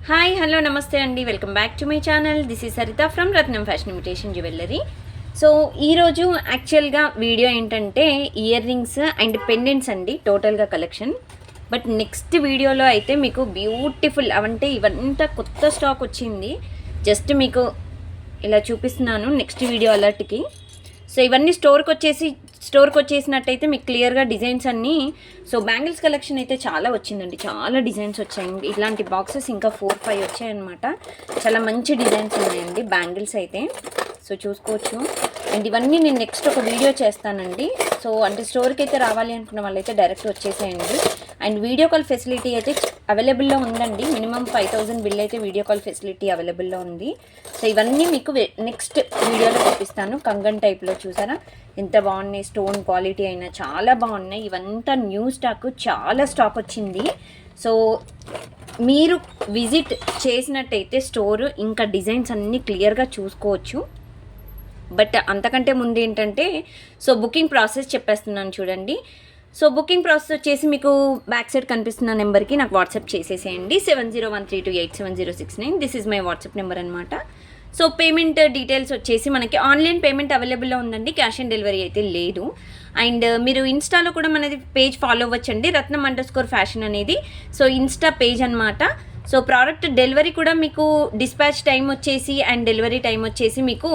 Hi hello నమస్తే అండి, welcome back to my channel. This is Saritha from Ratnam fashion imitation jewellery. So ఈరోజు యాక్చువల్గా video ఏంటంటే ear rings and pendants అండి, టోటల్గా కలెక్షన్. బట్ నెక్స్ట్ వీడియోలో అయితే మీకు బ్యూటిఫుల్ అవంటే ఇవంతా కొత్త స్టాక్ వచ్చింది. జస్ట్ మీకు ఇలా చూపిస్తున్నాను నెక్స్ట్ వీడియో అలర్ట్కి. సో ఇవన్నీ స్టోర్కి వచ్చేసినట్టయితే మీకు క్లియర్గా డిజైన్స్ అన్నీ. సో బ్యాంగిల్స్ కలెక్షన్ అయితే చాలా వచ్చిందండి, చాలా డిజైన్స్ వచ్చాయి. ఇలాంటి బాక్సెస్ ఇంకా 4-5 వచ్చాయన్నమాట. చాలా మంచి డిజైన్స్ ఉన్నాయండి బ్యాంగిల్స్ అయితే. సో చూసుకోవచ్చు. అండ్ ఇవన్నీ నేను నెక్స్ట్ ఒక వీడియో చేస్తానండి. సో అంటే స్టోర్కి అయితే రావాలి అనుకున్న వాళ్ళైతే డైరెక్ట్ వచ్చేసేయండి. అండ్ వీడియో కాల్ ఫెసిలిటీ అయితే అవైలబుల్లో ఉందండి. మినిమం 5000 బిల్ అయితే వీడియో కాల్ ఫెసిలిటీ అవైలబుల్లో ఉంది. సో ఇవన్నీ మీకు నెక్స్ట్ వీడియోలో చూపిస్తాను. కంగన్ టైప్లో చూసారా ఎంత బాగున్నాయి, స్టోన్ క్వాలిటీ అయినా చాలా బాగున్నాయి. ఇవంతా న్యూ స్టాక్, చాలా స్టాక్ వచ్చింది. సో మీరు విజిట్ చేసినట్టయితే స్టోర్ ఇంకా డిజైన్స్ అన్నీ క్లియర్గా చూసుకోవచ్చు. బట్ అంతకంటే ముందు ఏంటంటే సో బుకింగ్ ప్రాసెస్ చెప్పేస్తున్నాను చూడండి. సో బుకింగ్ ప్రాసెస్ వచ్చేసి మీకు బ్యాక్ సైడ్ కనిపిస్తున్న నెంబర్కి నాకు వాట్సాప్ చేసేసేయండి. 7013287069. This is my WhatsApp number అనమాట. సో పేమెంట్ డీటెయిల్స్ వచ్చేసి మనకి ఆన్లైన్ పేమెంట్ అవైలబుల్లో ఉందండి, క్యాష్ ఆన్ డెలివరీ అయితే లేదు. అండ్ మీరు ఇన్స్టాలో కూడా మనది పేజ్ ఫాలో అవ్వచ్చండి, రత్నం_ఫ్యాషన్ అనేది. సో ఇన్స్టా పేజ్ అనమాట. సో ప్రోడక్ట్ డెలివరీ కూడా మీకు డిస్పాచ్ టైం వచ్చేసి అండ్ డెలివరీ టైం వచ్చేసి మీకు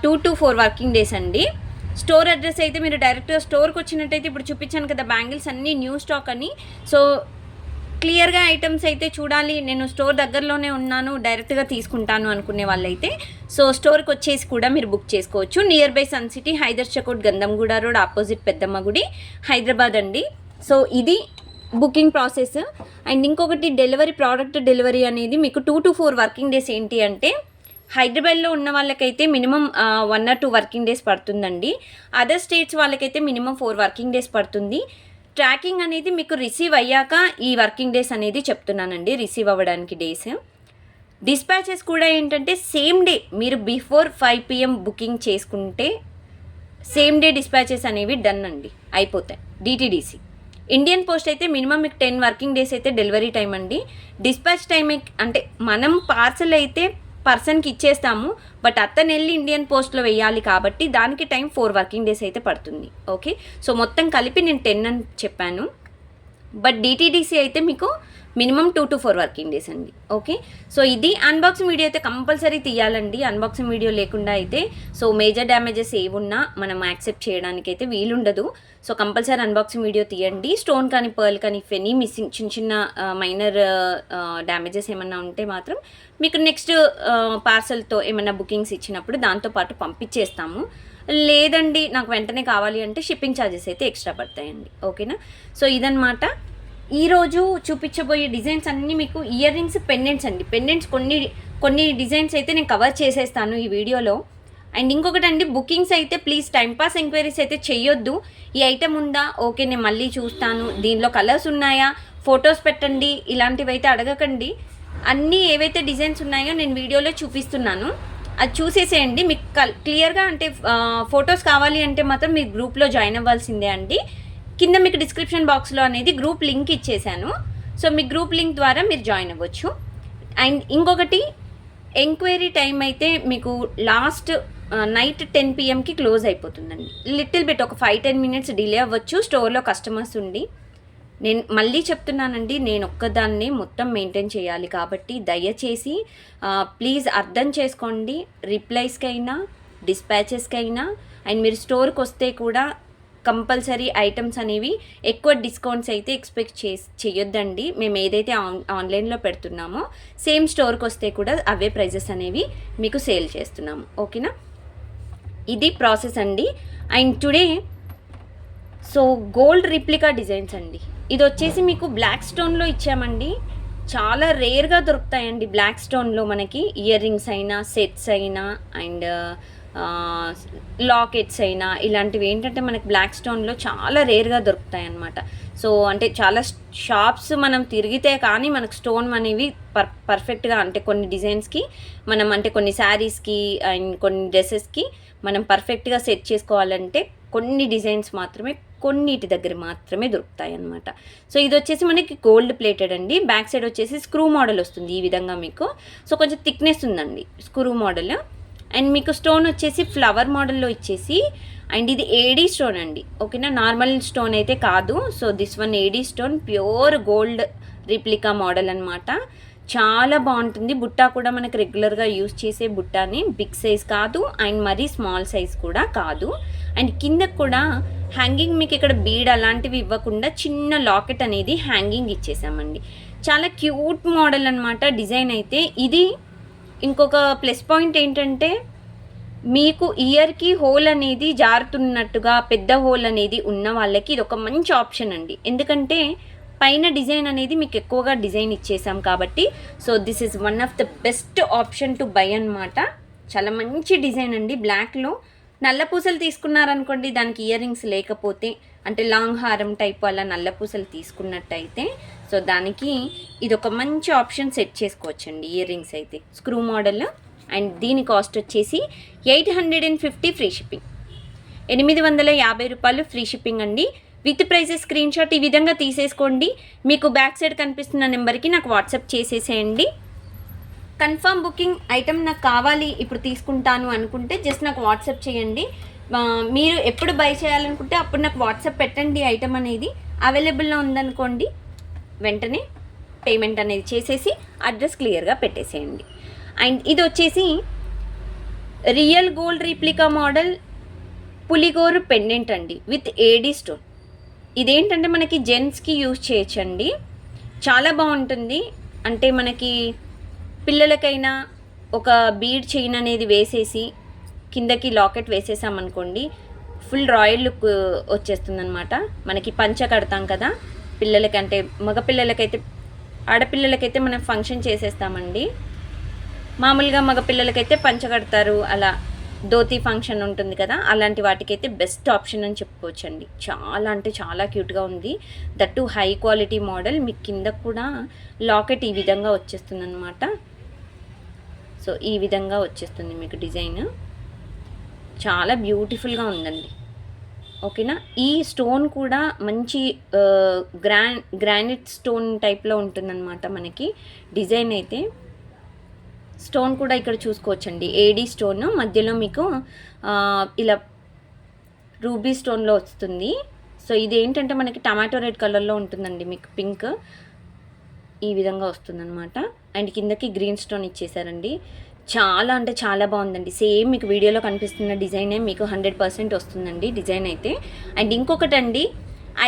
2 to 4 వర్కింగ్ డేస్ అండి. స్టోర్ అడ్రస్ అయితే మీరు డైరెక్ట్గా స్టోర్కి వచ్చినట్టయితే ఇప్పుడు చూపించాను కదా బ్యాంగిల్స్ అన్నీ న్యూ స్టాక్ అని. సో క్లియర్గా ఐటమ్స్ అయితే చూడాలి, నేను స్టోర్ దగ్గరలోనే ఉన్నాను, డైరెక్ట్గా తీసుకుంటాను అనుకునే వాళ్ళైతే సో స్టోర్కి వచ్చేసి కూడా మీరు బుక్ చేసుకోవచ్చు. Nearby Sun City, Hydershakote, Gandhamguda road, opposite Peddamma గుడి, హైదరాబాద్ అండి. సో ఇది బుకింగ్ ప్రాసెస్. అండ్ ఇంకొకటి ప్రోడక్ట్ డెలివరీ అనేది మీకు 2 to 4 వర్కింగ్ డేస్. ఏంటి అంటే హైదరాబాద్లో ఉన్న వాళ్ళకైతే మినిమం 1 or 2 వర్కింగ్ డేస్ పడుతుందండి. అదర్ స్టేట్స్ వాళ్ళకైతే మినిమం 4 వర్కింగ్ డేస్ పడుతుంది. ట్రాకింగ్ అనేది మీకు రిసీవ్ అయ్యాక ఈ వర్కింగ్ డేస్ అనేది చెప్తున్నానండి, రిసీవ్ అవ్వడానికి డేస్. డిస్పాచెస్ కూడా ఏంటంటే సేమ్ డే, మీరు బిఫోర్ 5 PM బుకింగ్ చేసుకుంటే సేమ్ డే డిస్పాచెస్ అనేవి డన్ అండి, అయిపోతాయి. డిటీడీసీ ఇండియన్ పోస్ట్ అయితే మినిమం మీకు 10 వర్కింగ్ డేస్ అయితే డెలివరీ టైం అండి. డిస్పాచ్ టైం అంటే మనం పార్సల్ అయితే పర్సన్కి ఇచ్చేస్తాము, బట్ అతను వెళ్ళి ఇండియన్ పోస్ట్లో వేయాలి కాబట్టి దానికి టైం 4 వర్కింగ్ డేస్ అయితే పడుతుంది. ఓకే, సో మొత్తం కలిపి నేను 10 అని చెప్పాను. బట్ డిటీడీసీ అయితే మీకు మినిమం 2 to 4 వర్కింగ్ డేస్ అండి. ఓకే, సో ఇది అన్బాక్సింగ్ వీడియో అయితే కంపల్సరీ తీయాలండి. అన్బాక్సింగ్ వీడియో లేకుండా అయితే సో మేజర్ డ్యామేజెస్ ఏమున్నా మనం యాక్సెప్ట్ చేయడానికి అయితే వీలుండదు. సో కంపల్సరీ అన్బాక్సింగ్ వీడియో తీయండి. స్టోన్ కానీ పర్ల్ కానీ ఇఫ్ ఎనీ మిస్సింగ్ చిన్న మైనర్ డ్యామేజెస్ ఏమన్నా ఉంటే మాత్రం మీకు నెక్స్ట్ పార్సల్తో ఏమైనా బుకింగ్స్ ఇచ్చినప్పుడు దాంతోపాటు పంపించేస్తాము. లేదండి నాకు వెంటనే కావాలి అంటే షిప్పింగ్ ఛార్జెస్ అయితే ఎక్స్ట్రా పడతాయండి. ఓకేనా, సో ఇదన్నమాట ఈరోజు చూపించబోయే డిజైన్స్ అన్నీ మీకు ఇయర్ రింగ్స్, పెండెంట్స్ అండి. పెండెంట్స్ కొన్ని డిజైన్స్ అయితే నేను కవర్ చేసేస్తాను ఈ వీడియోలో. అండ్ ఇంకొకటి అండి, బుకింగ్స్ అయితే ప్లీజ్ టైంపాస్ ఎంక్వైరీస్ అయితే చెయ్యొద్దు. ఈ ఐటెం ఉందా, ఓకే నేను మళ్ళీ చూస్తాను, దీనిలో కలర్స్ ఉన్నాయా, ఫొటోస్ పెట్టండి, ఇలాంటివి అయితే అడగకండి. అన్నీ ఏవైతే డిజైన్స్ ఉన్నాయో నేను వీడియోలో చూపిస్తున్నాను, అది చూసేసేయండి. మీకు క్లియర్గా అంటే ఫొటోస్ కావాలి అంటే మాత్రం మీరు గ్రూప్లో జాయిన్ అవ్వాల్సిందే అండి. కింద మీకు డిస్క్రిప్షన్ బాక్స్లో అనేది గ్రూప్ లింక్ ఇచ్చేసాను. సో మీ గ్రూప్ లింక్ ద్వారా మీరు జాయిన్ అవ్వచ్చు. అండ్ ఇంకొకటి, ఎంక్వైరీ టైం అయితే మీకు లాస్ట్ నైట్ 10 PMకి క్లోజ్ అయిపోతుందండి. లిటిల్ బిట్ ఒక 5-10 minutes డిలే అవ్వచ్చు స్టోర్లో కస్టమర్స్ ఉండి. నేను మళ్ళీ చెప్తున్నానండి, నేను ఒక్కదాన్ని మొత్తం మెయింటైన్ చేయాలి కాబట్టి దయచేసి ప్లీజ్ అర్థం చేసుకోండి. రిప్లైస్కైనా డిస్పాచెస్కైనా అండ్ మీరు స్టోర్కి వస్తే కూడా కంపల్సరీ ఐటమ్స్ అనేవి ఎక్కువ డిస్కౌంట్స్ అయితే ఎక్స్పెక్ట్ చేయొద్దండి. మేము ఏదైతే ఆన్లైన్లో పెడుతున్నామో సేమ్ స్టోర్కి వస్తే కూడా అవే ప్రైజెస్ అనేవి మీకు సేల్ చేస్తున్నాము. ఓకేనా, ఇది ప్రాసెస్ అండి. And today so gold replica designs అండి. ఇది వచ్చేసి మీకు బ్లాక్ స్టోన్లో ఇచ్చామండి. చాలా రేర్గా దొరుకుతాయండి బ్లాక్ స్టోన్లో మనకి ఇయర్ రింగ్స్ అయినా, సెట్స్ అయినా అండ్ లాకెట్స్ అయినా ఇలాంటివి ఏంటంటే మనకి బ్లాక్ స్టోన్లో చాలా రేర్గా దొరుకుతాయి అన్నమాట. సో అంటే చాలా షాప్స్ మనం తిరిగితే కానీ మనకు స్టోన్ అనేవి పర్ఫెక్ట్గా అంటే కొన్ని డిజైన్స్కి మనం అంటే కొన్ని శారీస్కి అండ్ కొన్ని డ్రెస్సెస్కి మనం పర్ఫెక్ట్గా సెట్ చేసుకోవాలంటే కొన్ని డిజైన్స్ మాత్రమే కొన్నిటి దగ్గర మాత్రమే దొరుకుతాయి అన్నమాట. సో ఇది వచ్చేసి మనకి గోల్డ్ ప్లేటెడ్ అండి. బ్యాక్ సైడ్ వచ్చేసి స్క్రూ మోడల్ వస్తుంది ఈ విధంగా మీకు. సో కొంచెం థిక్నెస్ ఉందండి స్క్రూ మోడల్. అండ్ మీకు స్టోన్ వచ్చేసి ఫ్లవర్ మోడల్లో ఇచ్చేసి, అండ్ ఇది ఏడీ స్టోన్ అండి. ఓకేనా, నార్మల్ స్టోన్ అయితే కాదు. So this one AD stone, pure gold replica model అనమాట. చాలా బాగుంటుంది. బుట్ట కూడా మనకు రెగ్యులర్గా యూస్ చేసే బుట్టాని, బిగ్ సైజ్ కాదు అండ్ మరీ స్మాల్ సైజ్ కూడా కాదు. అండ్ కింద కూడా హ్యాంగింగ్ మీకు ఇక్కడ బీడ్ అలాంటివి ఇవ్వకుండా చిన్న లాకెట్ అనేది హ్యాంగింగ్ ఇచ్చేసామండి. చాలా క్యూట్ మోడల్ అనమాట డిజైన్ అయితే. ఇది ఇంకొక ప్లస్ పాయింట్ ఏంటంటే, మీకు ఇయర్కి హోల్ అనేది జారుతున్నట్టుగా పెద్ద హోల్ అనేది ఉన్న వాళ్ళకి ఇది ఒక మంచి ఆప్షన్ అండి. ఎందుకంటే పైన డిజైన్ అనేది మీకు ఎక్కువగా డిజైన్ ఇచ్చేసాం కాబట్టి. So this is one of the best option to buy అనమాట. చాలా మంచి డిజైన్ అండి. బ్లాక్లో నల్ల పూసలు తీసుకున్నారనుకోండి, దానికి ఇయర్ రింగ్స్ లేకపోతే, అంటే లాంగ్ హారం టైపు అలా నల్ల పూసలు తీసుకున్నట్టయితే, సో దానికి ఇది ఒక మంచి ఆప్షన్ సెట్ చేసుకోవచ్చండి. ఇయర్ రింగ్స్ అయితే స్క్రూ మోడల్. అండ్ దీని కాస్ట్ వచ్చేసి 850 ఫ్రీ షిప్పింగ్. 850 రూపాయలు ఫ్రీ షిప్పింగ్ అండి. విత్ ప్రైజెస్ స్క్రీన్ షాట్ ఈ విధంగా తీసేసుకోండి. మీకు బ్యాక్ సైడ్ కనిపిస్తున్న నెంబర్కి నాకు వాట్సాప్ చేసేసేయండి. కన్ఫర్మ్ బుకింగ్ ఐటమ్ నాకు కావాలి ఇప్పుడు తీసుకుంటాను అనుకుంటే జస్ట్ నాకు వాట్సాప్ చేయండి. మీరు ఎప్పుడు బై చేయాలనుకుంటే అప్పుడు నాకు వాట్సాప్ పెట్టండి. ఐటమ్ అనేది అవైలబుల్లో ఉందనుకోండి, వెంటనే పేమెంట్ అనేది చేసేసి అడ్రస్ క్లియర్గా పెట్టేసేయండి. అండ్ ఇది వచ్చేసి రియల్ గోల్డ్ రిప్లికా మోడల్ పులిగోరు పెండెంట్ అండి విత్ ఏడీ స్టోన్. ఇదేంటంటే మనకి జెంట్స్కి యూజ్ చేయొచ్చండి. చాలా బాగుంటుంది. అంటే మనకి పిల్లలకైనా ఒక బీడ్ చైన్ అనేది వేసేసి కిందకి లాకెట్ వేసేసామనుకోండి, ఫుల్ రాయల్ లుక్ వచ్చేస్తుంది అనమాట. మనకి పంచ కడతాం కదా పిల్లలకి, అంటే మగపిల్లలకైతే, ఆడపిల్లలకైతే మనం ఫంక్షన్ చేసేస్తామండి. మామూలుగా మగపిల్లలకైతే పంచ కడతారు, అలా ధోతి ఫంక్షన్ ఉంటుంది కదా, అలాంటి వాటికైతే బెస్ట్ ఆప్షన్ అని చెప్పుకోవచ్చండి. చాలా అంటే చాలా క్యూట్గా ఉంది. That high quality model. మీకు కింద కూడా లాకెట్ ఈ విధంగా వచ్చేస్తుంది అనమాట. సో ఈ విధంగా వచ్చేస్తుంది మీకు డిజైన్. చాలా బ్యూటిఫుల్గా ఉందండి. ఓకేనా. ఈ స్టోన్ కూడా మంచి గ్రానైట్ స్టోన్ టైప్లో ఉంటుందన్నమాట మనకి డిజైన్ అయితే. స్టోన్ కూడా ఇక్కడ చూసుకోవచ్చండి, ఏడీ స్టోన్ మధ్యలో మీకు ఇలా రూబీ స్టోన్లో వస్తుంది. సో ఇది ఏంటంటే మనకి టమాటో రెడ్ కలర్లో ఉంటుందండి, మీకు పింక్ ఈ విధంగా వస్తుందన్నమాట. అండ్ కిందకి గ్రీన్ స్టోన్ ఇచ్చేసారండి. చాలా అంటే చాలా బాగుందండి. సేమ్ మీకు వీడియోలో కనిపిస్తున్న డిజైనే మీకు 100% వస్తుందండి డిజైన్ అయితే. అండ్ ఇంకొకటండి,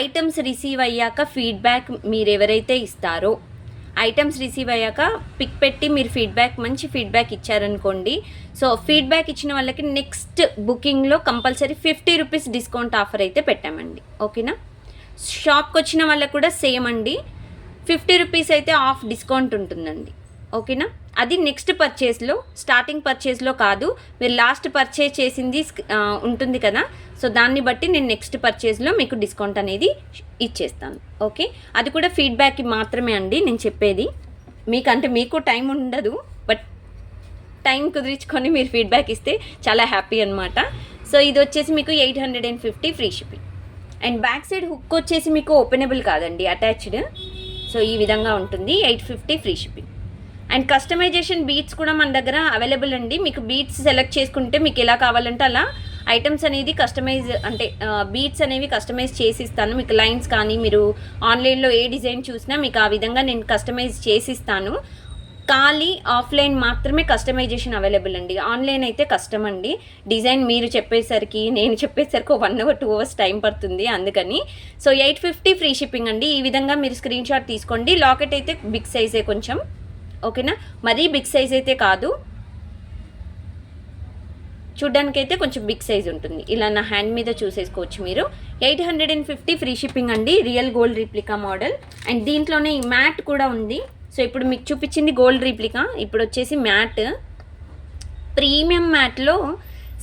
ఐటమ్స్ రిసీవ్ అయ్యాక ఫీడ్బ్యాక్ మీరు ఎవరైతే ఇస్తారో, ఐటమ్స్ రిసీవ్ అయ్యాక పిక్ పెట్టి మీరు ఫీడ్బ్యాక్, మంచి ఫీడ్బ్యాక్ ఇచ్చారనుకోండి, సో ఫీడ్బ్యాక్ ఇచ్చిన వాళ్ళకి నెక్స్ట్ బుకింగ్లో కంపల్సరీ 50 రూపీస్ డిస్కౌంట్ ఆఫర్ అయితే పెట్టామండి. ఓకేనా. షాప్కి వచ్చిన వాళ్ళకి కూడా సేమ్ అండి, 50 రూపీస్ అయితే ఆఫ్ డిస్కౌంట్ ఉంటుందండి. ఓకేనా. అది నెక్స్ట్ పర్చేస్లో, స్టార్టింగ్ పర్చేస్లో కాదు, మీరు లాస్ట్ పర్చేస్ చేసింది ఉంటుంది కదా, సో దాన్ని బట్టి నేను నెక్స్ట్ పర్చేస్లో మీకు డిస్కౌంట్ అనేది ఇచ్చేస్తాను. ఓకే. అది కూడా ఫీడ్బ్యాక్కి మాత్రమే అండి నేను చెప్పేది. మీకు టైం ఉండదు, బట్ టైం కుదిరించుకొని మీరు ఫీడ్బ్యాక్ ఇస్తే చాలా హ్యాపీ అనమాట. సో ఇది వచ్చేసి మీకు 850 free shipping. And back side hook వచ్చేసి మీకు ఓపెనబుల్ కాదండి, అటాచ్డ్. సో ఈ విధంగా ఉంటుంది. 850 free shipping. And customization beads కూడా మన దగ్గర అవైలబుల్ అండి. మీకు బీట్స్ సెలెక్ట్ చేసుకుంటే మీకు ఎలా కావాలంటే అలా ఐటమ్స్ అనేది కస్టమైజ్, అంటే బీట్స్ అనేవి కస్టమైజ్ చేసి ఇస్తాను. మీకు లైన్స్ కానీ మీరు ఆన్లైన్లో ఏ డిజైన్ చూసినా మీకు ఆ విధంగా నేను కస్టమైజ్ చేసి ఇస్తాను. ఖాళీ ఆఫ్లైన్ మాత్రమే కస్టమైజేషన్ అవైలబుల్ అండి. ఆన్లైన్ అయితే కష్టం అండి. డిజైన్ మీరు చెప్పేసరికి, నేను చెప్పేసరికి 1 అవర్ 2 అవర్స్ టైం పడుతుంది, అందుకని. సో 850 ఫ్రీ షిప్పింగ్ అండి. ఈ విధంగా మీరు స్క్రీన్ షాట్ తీసుకోండి. లాకెట్ అయితే బిగ్ సైజే కొంచెం. ఓకేనా. మరీ బిగ్ సైజ్ అయితే కాదు, చూడ్డానికైతే కొంచెం బిగ్ సైజ్ ఉంటుంది. ఇలా నా హ్యాండ్ మీద చూసేసుకోవచ్చు మీరు. 850 ఫ్రీ షిప్పింగ్ అండి. Real gold replica model. And దీంట్లోనే ఈ మ్యాట్ కూడా ఉంది. సో ఇప్పుడు మీకు చూపించింది గోల్డ్ రిప్లికా, ఇప్పుడు వచ్చేసి మ్యాట్, ప్రీమియం మ్యాట్లో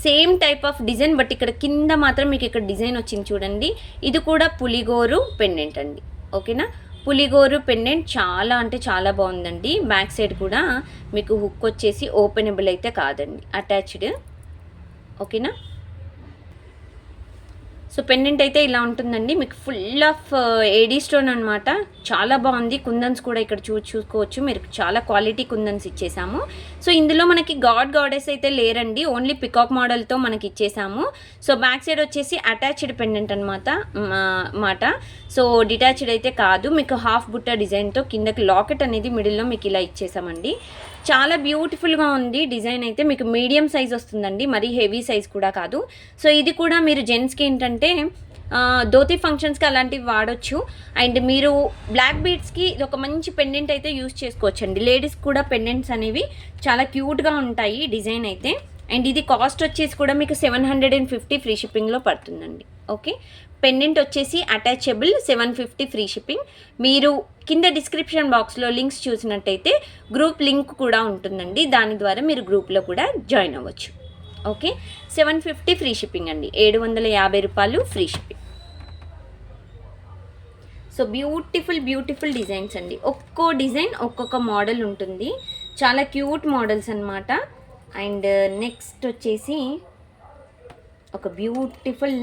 same type of design, but ఇక్కడ కింద మాత్రం మీకు ఇక్కడ డిజైన్ వచ్చింది చూడండి. ఇది కూడా పులిగోరు పెండెంట్ అండి. ఓకేనా. పులిగోరు పెండెంట్ చాలా అంటే చాలా బాగుందండి. బ్యాక్ సైడ్ కూడా మీకు హుక్ వచ్చేసి ఓపెనబుల్ అయితే కాదండి, అటాచ్డ్. ఓకేనా. సో పెండెంట్ అయితే ఇలా ఉంటుందండి, మీకు ఫుల్ ఆఫ్ ఏడీ స్టోన్ అనమాట. చాలా బాగుంది. కుందన్స్ కూడా ఇక్కడ చూసుకోవచ్చు మీరు, చాలా క్వాలిటీ కుందన్స్ ఇచ్చేసాము. సో ఇందులో మనకి గాడెస్ అయితే లేరండి, ఓన్లీ పికాక్ మోడల్తో మనకి ఇచ్చేసాము. సో బ్యాక్ సైడ్ వచ్చేసి అటాచ్డ్ పెండెంట్ అనమాట. సో డిటాచ్డ్ అయితే కాదు, మీకు హాఫ్ బుట్ట డిజైన్తో కిందకి లాకెట్ అనేది మిడిల్లో మీకు ఇలా ఇచ్చేసామండి. చాలా బ్యూటిఫుల్గా ఉంది డిజైన్ అయితే. మీకు మీడియం సైజ్ వస్తుందండి, మరీ హెవీ సైజ్ కూడా కాదు. సో ఇది కూడా మీరు జెంట్స్కి ఏంటంటే ధోతి ఫంక్షన్స్కి అలాంటివి వాడచ్చు. అండ్ మీరు బ్లాక్ బీడ్స్కి ఇది ఒక మంచి పెండెంట్ అయితే యూస్ చేసుకోవచ్చండి. లేడీస్ కూడా పెండెంట్స్ అనేవి చాలా క్యూట్గా ఉంటాయి డిజైన్ అయితే. అండ్ ఇది కాస్ట్ వచ్చేసి కూడా మీకు 750 ఫ్రీ షిప్పింగ్లో పడుతుందండి. ఓకే, పెండెంట్ వచ్చేసి అటాచబుల్ 750 ఫ్రీ షిప్పింగ్. మీరు కింద డిస్క్రిప్షన్ బాక్స్లో లింక్స్ చూసినట్టయితే గ్రూప్ లింక్ కూడా ఉంటుందండి, దాని ద్వారా మీరు గ్రూప్లో కూడా జాయిన్ అవ్వచ్చు. ఓకే, 750 ఫ్రీ షిప్పింగ్ అండి, 750 రూపాయలు free shipping. So beautiful designs అండి. ఒక్కో డిజైన్ ఒక్కొక్క మోడల్ ఉంటుంది, చాలా క్యూట్ మోడల్స్ అన్నమాట. అండ్ నెక్స్ట్ వచ్చేసి ఒక beautiful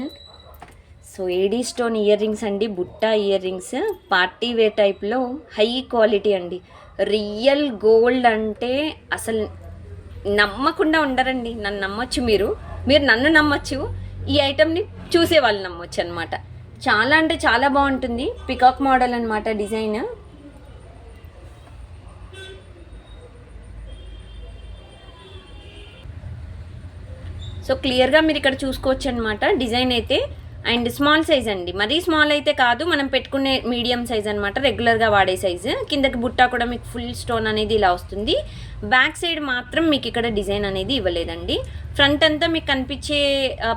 so AD stone ear rings అండి, Butta ear rings, party wear టైప్లో హై క్వాలిటీ అండి. రియల్ గోల్డ్ అంటే అసలు నమ్మకుండా ఉండరండి. నన్ను నమ్మొచ్చు, మీరు నన్ను నమ్మొచ్చు, ఈ ఐటమ్ని చూసే వాళ్ళు నమ్మొచ్చు అనమాట. చాలా అంటే చాలా బాగుంటుంది. పికాక్ మోడల్ అనమాట డిజైన్. సో క్లియర్గా మీరు ఇక్కడ చూసుకోవచ్చు అనమాట డిజైన్ అయితే. అండ్ స్మాల్ సైజ్ అండి, మరీ స్మాల్ అయితే కాదు, మనం పెట్టుకునే మీడియం సైజ్ అనమాట, రెగ్యులర్గా వాడే సైజు. కిందకి బుట్ట కూడా మీకు ఫుల్ స్టోన్ అనేది ఇలా వస్తుంది. బ్యాక్ సైడ్ మాత్రం మీకు ఇక్కడ డిజైన్ అనేది ఇవ్వలేదండి. ఫ్రంట్ అంతా మీకు కనిపించే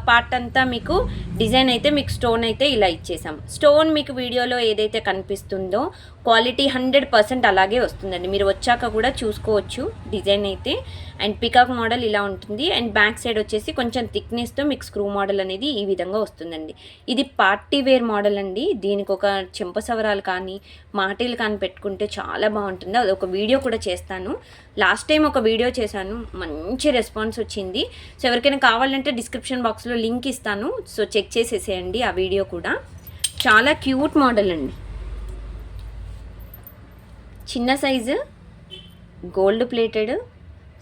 పార్ట్ అంతా మీకు డిజైన్ అయితే మీకు స్టోన్ అయితే ఇలా ఇచ్చేసాం. స్టోన్ మీకు వీడియోలో ఏదైతే కనిపిస్తుందో క్వాలిటీ 100% అలాగే వస్తుందండి, మీరు వచ్చాక కూడా చూసుకోవచ్చు డిజైన్ అయితే. అండ్ పికాక్ మోడల్ ఇలా ఉంటుంది. అండ్ బ్యాక్ సైడ్ వచ్చేసి కొంచెం థిక్నెస్తో మీకు స్క్రూ మోడల్ అనేది ఈ విధంగా వస్తుందండి. ఇది పార్టీ వేర్ మోడల్ అండి, దీనికి ఒక చెంపసవరాలు కానీ మాటీలు కానీ పెట్టుకుంటే చాలా బాగుంటుంది. అది ఒక వీడియో కూడా చేస్తాను. లాస్ట్ టైం ఒక వీడియో చేశాను, మంచి రెస్పాన్స్ వచ్చింది. సో ఎవరికైనా కావాలంటే డిస్క్రిప్షన్ బాక్స్లో లింక్ ఇస్తాను, సో చెక్ చేసేసేయండి ఆ వీడియో కూడా. చాలా క్యూట్ మోడల్ అండి, చిన్న సైజు, గోల్డ్ ప్లేటెడ్,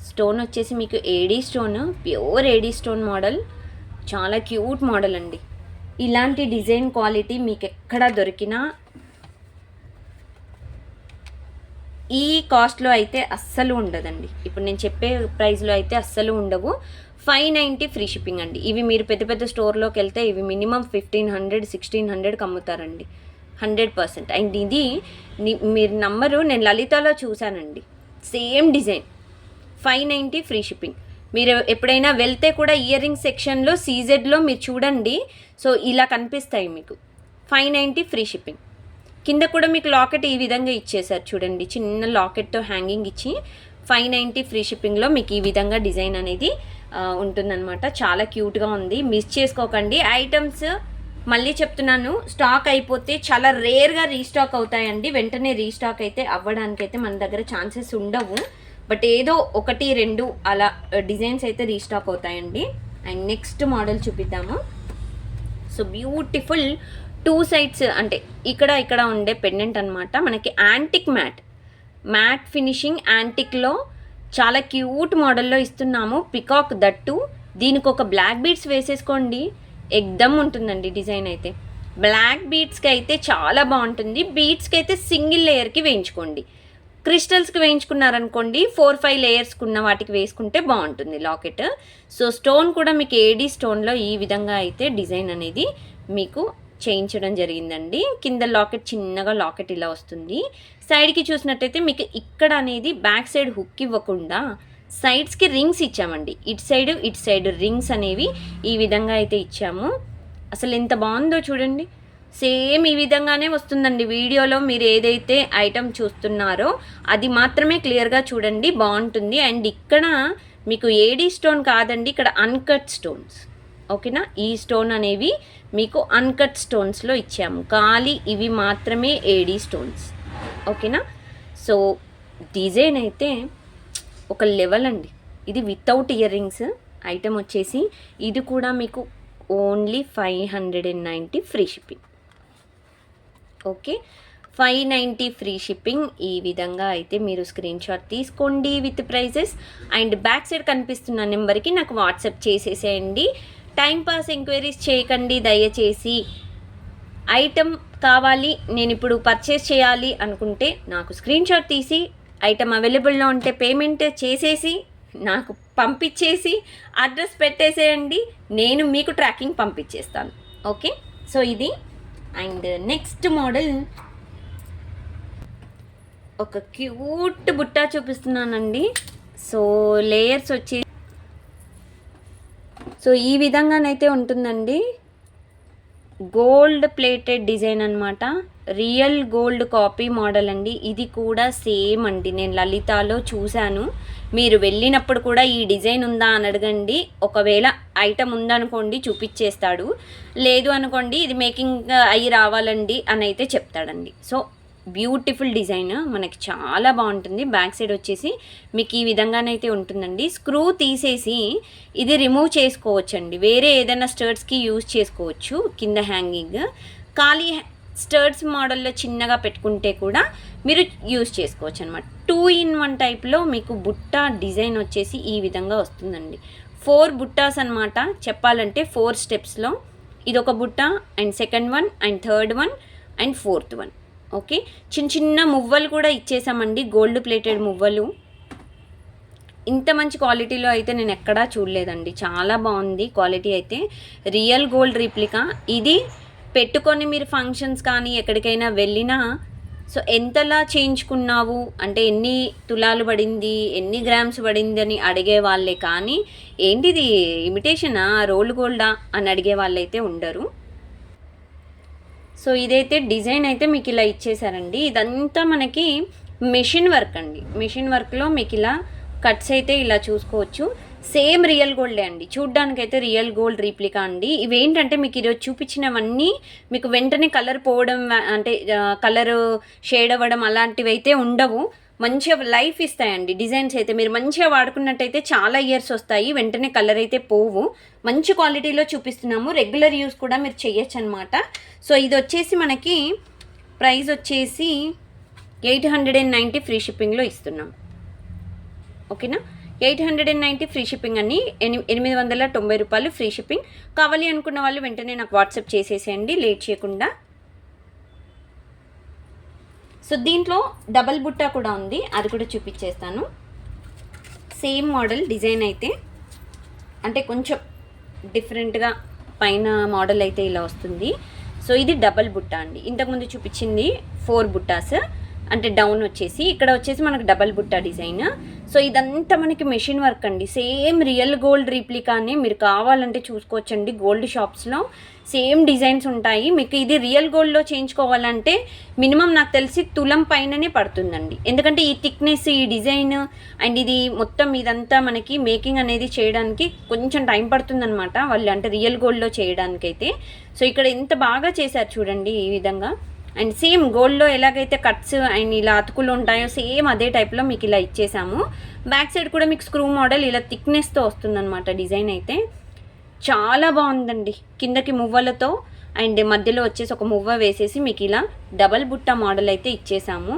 స్టోన్ వచ్చేసి మీకు AD stone, pure AD stone model, చాలా క్యూట్ మోడల్ అండి. ఇలాంటి డిజైన్ క్వాలిటీ మీకు ఎక్కడ దొరికినా ఈ కాస్ట్లో అయితే అస్సలు ఉండదండి. ఇప్పుడు నేను చెప్పే ప్రైస్లో అయితే అస్సలు ఉండవు. 590 ఫ్రీ షిప్పింగ్ అండి. ఇవి మీరు పెద్ద స్టోర్లోకి వెళ్తే ఇవి మినిమం 1500 1600కి అమ్ముతారండి, 100%. అండ్ ఇది మీరు నంబరు, నేను లలితాలో చూశానండి, సేమ్ డిజైన్, 590 ఫ్రీ షిప్పింగ్. మీరు ఎప్పుడైనా వెళ్తే కూడా ఇయర్ రింగ్ సెక్షన్లో సీజెడ్లో మీరు చూడండి, సో ఇలా కనిపిస్తాయి మీకు. 590 ఫ్రీ షిప్పింగ్. కింద కూడా మీకు లాకెట్ ఈ విధంగా ఇచ్చేసారు చూడండి, చిన్న లాకెట్తో హ్యాంగింగ్ ఇచ్చి 590 ఫ్రీ షిప్పింగ్లో మీకు ఈ విధంగా డిజైన్ అనేది ఉంటుందన్నమాట. చాలా క్యూట్గా ఉంది, మిస్ చేసుకోకండి. ఐటమ్స్ మళ్ళీ చెప్తున్నాను, స్టాక్ అయిపోతే చాలా రేర్గా రీస్టాక్ అవుతాయండి. వెంటనే రీస్టాక్ అయితే అవ్వడానికైతే మన దగ్గర ఛాన్సెస్ ఉండవు, బట్ ఏదో 1 2 అలా డిజైన్స్ అయితే రీస్టాక్ అవుతాయండి. అండ్ నెక్స్ట్ మోడల్ చూపిద్దాము. సో బ్యూటిఫుల్ 2 సైడ్స్ అంటే ఇక్కడ ఉండే పెండెంట్ అనమాట. మనకి యాంటిక్ మ్యాట్ ఫినిషింగ్ యాంటిక్లో చాలా క్యూట్ మోడల్లో ఇస్తున్నాము. పికాక్ దట్టు, దీనికి ఒక బ్లాక్ బీడ్స్ వేసేసుకోండి, ఎగ్దమ్ ఉంటుందండి డిజైన్ అయితే. బ్లాక్ బీడ్స్కి అయితే చాలా బాగుంటుంది. బీడ్స్కి అయితే సింగిల్ లేయర్కి వేయించుకోండి, క్రిస్టల్స్కి వేయించుకున్నారనుకోండి 4-5 లేయర్స్కి ఉన్న వాటికి వేసుకుంటే బాగుంటుంది లాకెట్. సో స్టోన్ కూడా మీకు ఏడీ స్టోన్లో ఈ విధంగా అయితే డిజైన్ అనేది మీకు చేయించడం జరిగిందండి. కింద లాకెట్, చిన్నగా లాకెట్ ఇలా వస్తుంది. సైడ్కి చూసినట్టయితే మీకు ఇక్కడ అనేది బ్యాక్ సైడ్ హుక్ ఇవ్వకుండా సైడ్స్కి రింగ్స్ ఇచ్చామండి. ఇటు సైడ్ రింగ్స్ అనేవి ఈ విధంగా అయితే ఇచ్చాము. అసలు ఎంత బాగుందో చూడండి, సేమ్ ఈ విధంగానే వస్తుందండి. వీడియోలో మీరు ఏదైతే ఐటమ్ చూస్తున్నారో అది మాత్రమే క్లియర్గా చూడండి, బాగుంటుంది. అండ్ ఇక్కడ మీకు ఏడీ స్టోన్ కాదండి, ఇక్కడ అన్కట్ స్టోన్స్. ఓకేనా, ఈ స్టోన్ అనేవి మీకు అన్కట్ స్టోన్స్లో ఇచ్చాము, ఖాళీ ఇవి మాత్రమే ఏడీ స్టోన్స్. ఓకేనా, సో డిజైన్ అయితే ఒక లెవెల్ అండి. ఇది వితౌట్ ఇయర్ రింగ్స్ ఐటమ్ వచ్చేసి, ఇది కూడా మీకు only 590 free shipping. Okay, 590 free shipping. ఈ విధంగా అయితే మీరు స్క్రీన్ షాట్ తీసుకోండి with prices, and back side కనిపిస్తున్న నెంబర్కి నాకు వాట్సాప్ చేసేసేయండి. టైంపాస్ ఎంక్వైరీస్ చేయకండి దయచేసి. ఐటమ్ కావాలి, నేను ఇప్పుడు పర్చేస్ చేయాలి అనుకుంటే నాకు స్క్రీన్ షాట్ తీసి ఐటమ్ అవైలబుల్లో ఉంటే పేమెంట్ చేసేసి నాకు పంపించేసి అడ్రస్ పెట్టేసేయండి, నేను మీకు ట్రాకింగ్ పంపించేస్తాను. ఓకే, సో ఇది. అండ్ నెక్స్ట్ మోడల్ ఒక క్యూట్ బుట్టా చూపిస్తున్నానండి. సో లేయర్స్ వచ్చి సో ఈ విధంగానైతే ఉంటుందండి. గోల్డ్ ప్లేటెడ్ డిజైన్ అనమాట, రియల్ గోల్డ్ కాపీ మోడల్ అండి. ఇది కూడా సేమ్ అండి, నేను లలితాలో చూశాను. మీరు వెళ్ళినప్పుడు కూడా ఈ డిజైన్ ఉందా అని అడగండి. ఒకవేళ ఐటమ్ ఉందనుకోండి చూపించేస్తాడు, లేదు అనుకోండి ఇది మేకింగ్ అయ్యి రావాలండి అని అయితే చెప్తాడండి. సో బ్యూటిఫుల్ డిజైన్, మనకి చాలా బాగుంటుంది. బ్యాక్ సైడ్ వచ్చేసి మీకు ఈ విధంగానైతే ఉంటుందండి. స్క్రూ తీసేసి ఇది రిమూవ్ చేసుకోవచ్చండి, వేరే ఏదైనా స్టర్ట్స్కి యూజ్ చేసుకోవచ్చు. కింద హ్యాంగింగ్ ఖాళీ స్టర్ట్స్ మోడల్లో చిన్నగా పెట్టుకుంటే కూడా మీరు యూజ్ చేసుకోవచ్చు అనమాట. 2-in-1 టైప్లో మీకు బుట్ట డిజైన్ వచ్చేసి ఈ విధంగా వస్తుందండి. 4 బుట్టాస్ అనమాట, చెప్పాలంటే 4 స్టెప్స్లో. ఇది ఒక బుట్ట, and second one, and third one, and fourth one. Okay, చిన్న చిన్న మువ్వలు కూడా ఇచ్చేసామండి, గోల్డ్ ప్లేటెడ్ మువ్వలు. ఇంత మంచి క్వాలిటీలో అయితే నేను ఎక్కడా చూడలేదండి, చాలా బాగుంది క్వాలిటీ అయితే. Real gold replica. ఇది పెట్టుకొని మీరు ఫంక్షన్స్ కానీ ఎక్కడికైనా వెళ్ళినా సో ఎంతలా చేయించుకున్నావు అంటే ఎన్ని తులాలు పడింది, ఎన్ని గ్రామ్స్ పడింది అని అడిగే వాళ్ళే కానీ ఏంటిది ఇమిటేషనా, రోల్డ్ గోల్డా అని అడిగే వాళ్ళైతే ఉండరు. సో ఇదైతే డిజైన్ అయితే మీకు ఇలా ఇచ్చేసారండి. ఇదంతా మనకి మెషిన్ వర్క్ అండి. మెషిన్ వర్క్లో మీకు ఇలా కట్స్ అయితే ఇలా చూసుకోవచ్చు. సేమ్ రియల్ గోల్డే అండి, చూడ్డానికైతే రియల్ గోల్డ్ రీప్లికా అండి. ఇవేంటంటే మీకు ఈరోజు చూపించినవన్నీ మీకు వెంటనే కలర్ పోవడం అంటే కలర్ షేడ్ అవ్వడం అలాంటివి అయితే ఉండవు. మంచిగా లైఫ్ ఇస్తాయండి డిజైన్స్ అయితే. మీరు మంచిగా వాడుకున్నట్టయితే చాలా ఇయర్స్ వస్తాయి, వెంటనే కలర్ అయితే పోవు. మంచి క్వాలిటీలో చూపిస్తున్నాము, రెగ్యులర్ యూస్ కూడా మీరు చేయొచ్చు అనమాట. సో ఇది వచ్చేసి మనకి ప్రైస్ వచ్చేసి 890 ఫ్రీ షిప్పింగ్లో ఇస్తున్నాం. ఓకేనా, 890 ఫ్రీ షిప్పింగ్ అని 890 రూపాయలు ఫ్రీ షిప్పింగ్. కావాలి అనుకున్న వాళ్ళు వెంటనే నాకు వాట్సాప్ చేసేసేయండి లేట్ చేయకుండా. సో దీంట్లో డబల్ బుట్టా కూడా ఉంది, అది కూడా చూపించేస్తాను. సేమ్ మోడల్ డిజైన్ అయితే అంటే కొంచెం డిఫరెంట్గా పైన మోడల్ అయితే ఇలా వస్తుంది. సో ఇది డబల్ బుట్టా అండి. ఇంతకుముందు చూపించింది 4 బుట్టాస్ అంటే డౌన్ వచ్చేసి, ఇక్కడ వచ్చేసి మనకు డబల్ బుట్టా డిజైన్. సో ఇదంతా మనకి మెషిన్ వర్క్ అండి, సేమ్ రియల్ గోల్డ్ రీప్లికాని మీరు కావాలంటే చూసుకోవచ్చండి. గోల్డ్ షాప్స్లో సేమ్ డిజైన్స్ ఉంటాయి. మీకు ఇది రియల్ గోల్డ్లో చేయించుకోవాలంటే మినిమం నాకు తెలిసి తులం పైననే పడుతుందండి, ఎందుకంటే ఈ థిక్నెస్, ఈ డిజైన్ అండ్ ఇది మొత్తం ఇదంతా మనకి మేకింగ్ అనేది చేయడానికి కొంచెం టైం పడుతుందన్నమాట వాళ్ళు, అంటే రియల్ గోల్డ్లో చేయడానికైతే. సో ఇక్కడ ఎంత బాగా చేశారు చూడండి ఈ విధంగా. అండ్ సేమ్ గోల్డ్లో ఎలాగైతే కట్స్ అండ్ ఇలా అతుకులు ఉంటాయో సేమ్ అదే టైప్లో మీకు ఇలా ఇచ్చేసాము. బ్యాక్ సైడ్ కూడా మీకు స్క్రూ మోడల్ ఇలా థిక్నెస్తో వస్తుందన్నమాట డిజైన్ అయితే. చాలా బాగుందండి, కిందకి మువ్వలతో అండ్ మధ్యలో వచ్చేసి ఒక మువ్వ వేసేసి మీకు ఇలా డబల్ బుట్టా మోడల్ అయితే ఇచ్చేసాము.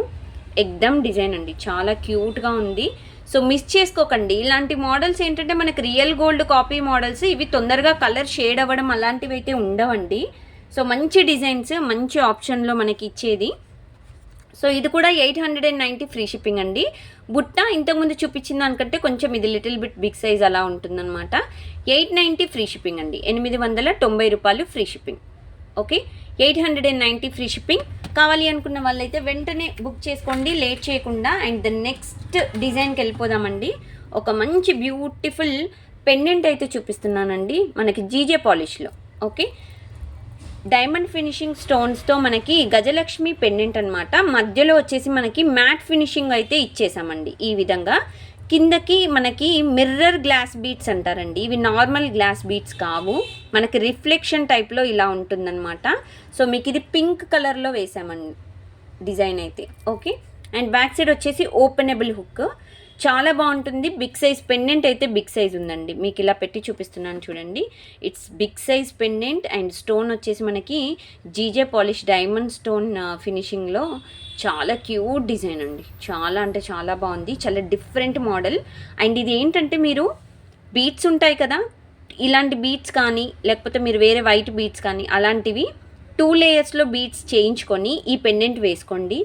ఎగ్దమ్ డిజైన్ అండి, చాలా క్యూట్గా ఉంది. సో మిస్ చేసుకోకండి, ఇలాంటి మోడల్స్ ఏంటంటే మనకి రియల్ గోల్డ్ కాపీ మోడల్స్, ఇవి తొందరగా కలర్ షేడ్ అవ్వడం అలాంటివి అయితే ఉండవండి. సో మంచి డిజైన్స్, మంచి ఆప్షన్లో మనకి ఇచ్చేది. సో ఇది కూడా 890 ఫ్రీ షిప్పింగ్ అండి. బుట్ట ఇంతకుముందు చూపించిన దానికంటే కొంచెం ఇది లిటిల్ బిట్ బిగ్ సైజ్ అలా ఉంటుందన్నమాట. 890 ఫ్రీ షిప్పింగ్ అండి, 890 రూపాయలు free shipping. Okay, 890 free shipping. కావాలి అనుకున్న వాళ్ళైతే వెంటనే బుక్ చేసుకోండి లేట్ చేయకుండా. అండ్ ద నెక్స్ట్ డిజైన్కి వెళ్ళిపోదామండి. ఒక మంచి బ్యూటిఫుల్ పెండెంట్ అయితే చూపిస్తున్నానండి మనకి జీజే పాలిష్లో. ఓకే, డైమండ్ ఫినిషింగ్ స్టోన్స్తో మనకి గజలక్ష్మి పెండెంట్ అనమాట. మధ్యలో వచ్చేసి మనకి మ్యాట్ ఫినిషింగ్ అయితే ఇచ్చేసామండి ఈ విధంగా. కిందకి మనకి మిర్రర్ గ్లాస్ బీట్స్ అంటారండి, ఇవి నార్మల్ గ్లాస్ బీట్స్ కావు, మనకి రిఫ్లెక్షన్ టైప్లో ఇలా ఉంటుందన్నమాట. సో మీకు ఇది పింక్ కలర్లో వేసామండి డిజైన్ అయితే. ఓకే, అండ్ బ్యాక్ సైడ్ వచ్చేసి ఓపెనబుల్ హుక్, చాలా బాగుంటుంది. బిగ్ సైజ్ పెండెంట్ అయితే బిగ్ సైజ్ ఉందండి, మీకు ఇలా పెట్టి చూపిస్తున్నాను చూడండి. It's big size pendant and stone వచ్చేసి మనకి జీజే పాలిష్ డైమండ్ స్టోన్ ఫినిషింగ్లో చాలా క్యూట్ డిజైన్ అండి, చాలా అంటే చాలా బాగుంది, చాలా డిఫరెంట్ మోడల్. అండ్ ఇది ఏంటంటే మీరు బీట్స్ ఉంటాయి కదా, ఇలాంటి బీట్స్ కానీ లేకపోతే మీరు వేరే వైట్ బీట్స్ కానీ అలాంటివి 2 లేయర్స్లో బీట్స్ చేయించుకొని ఈ పెండెంట్ వేసుకోండి,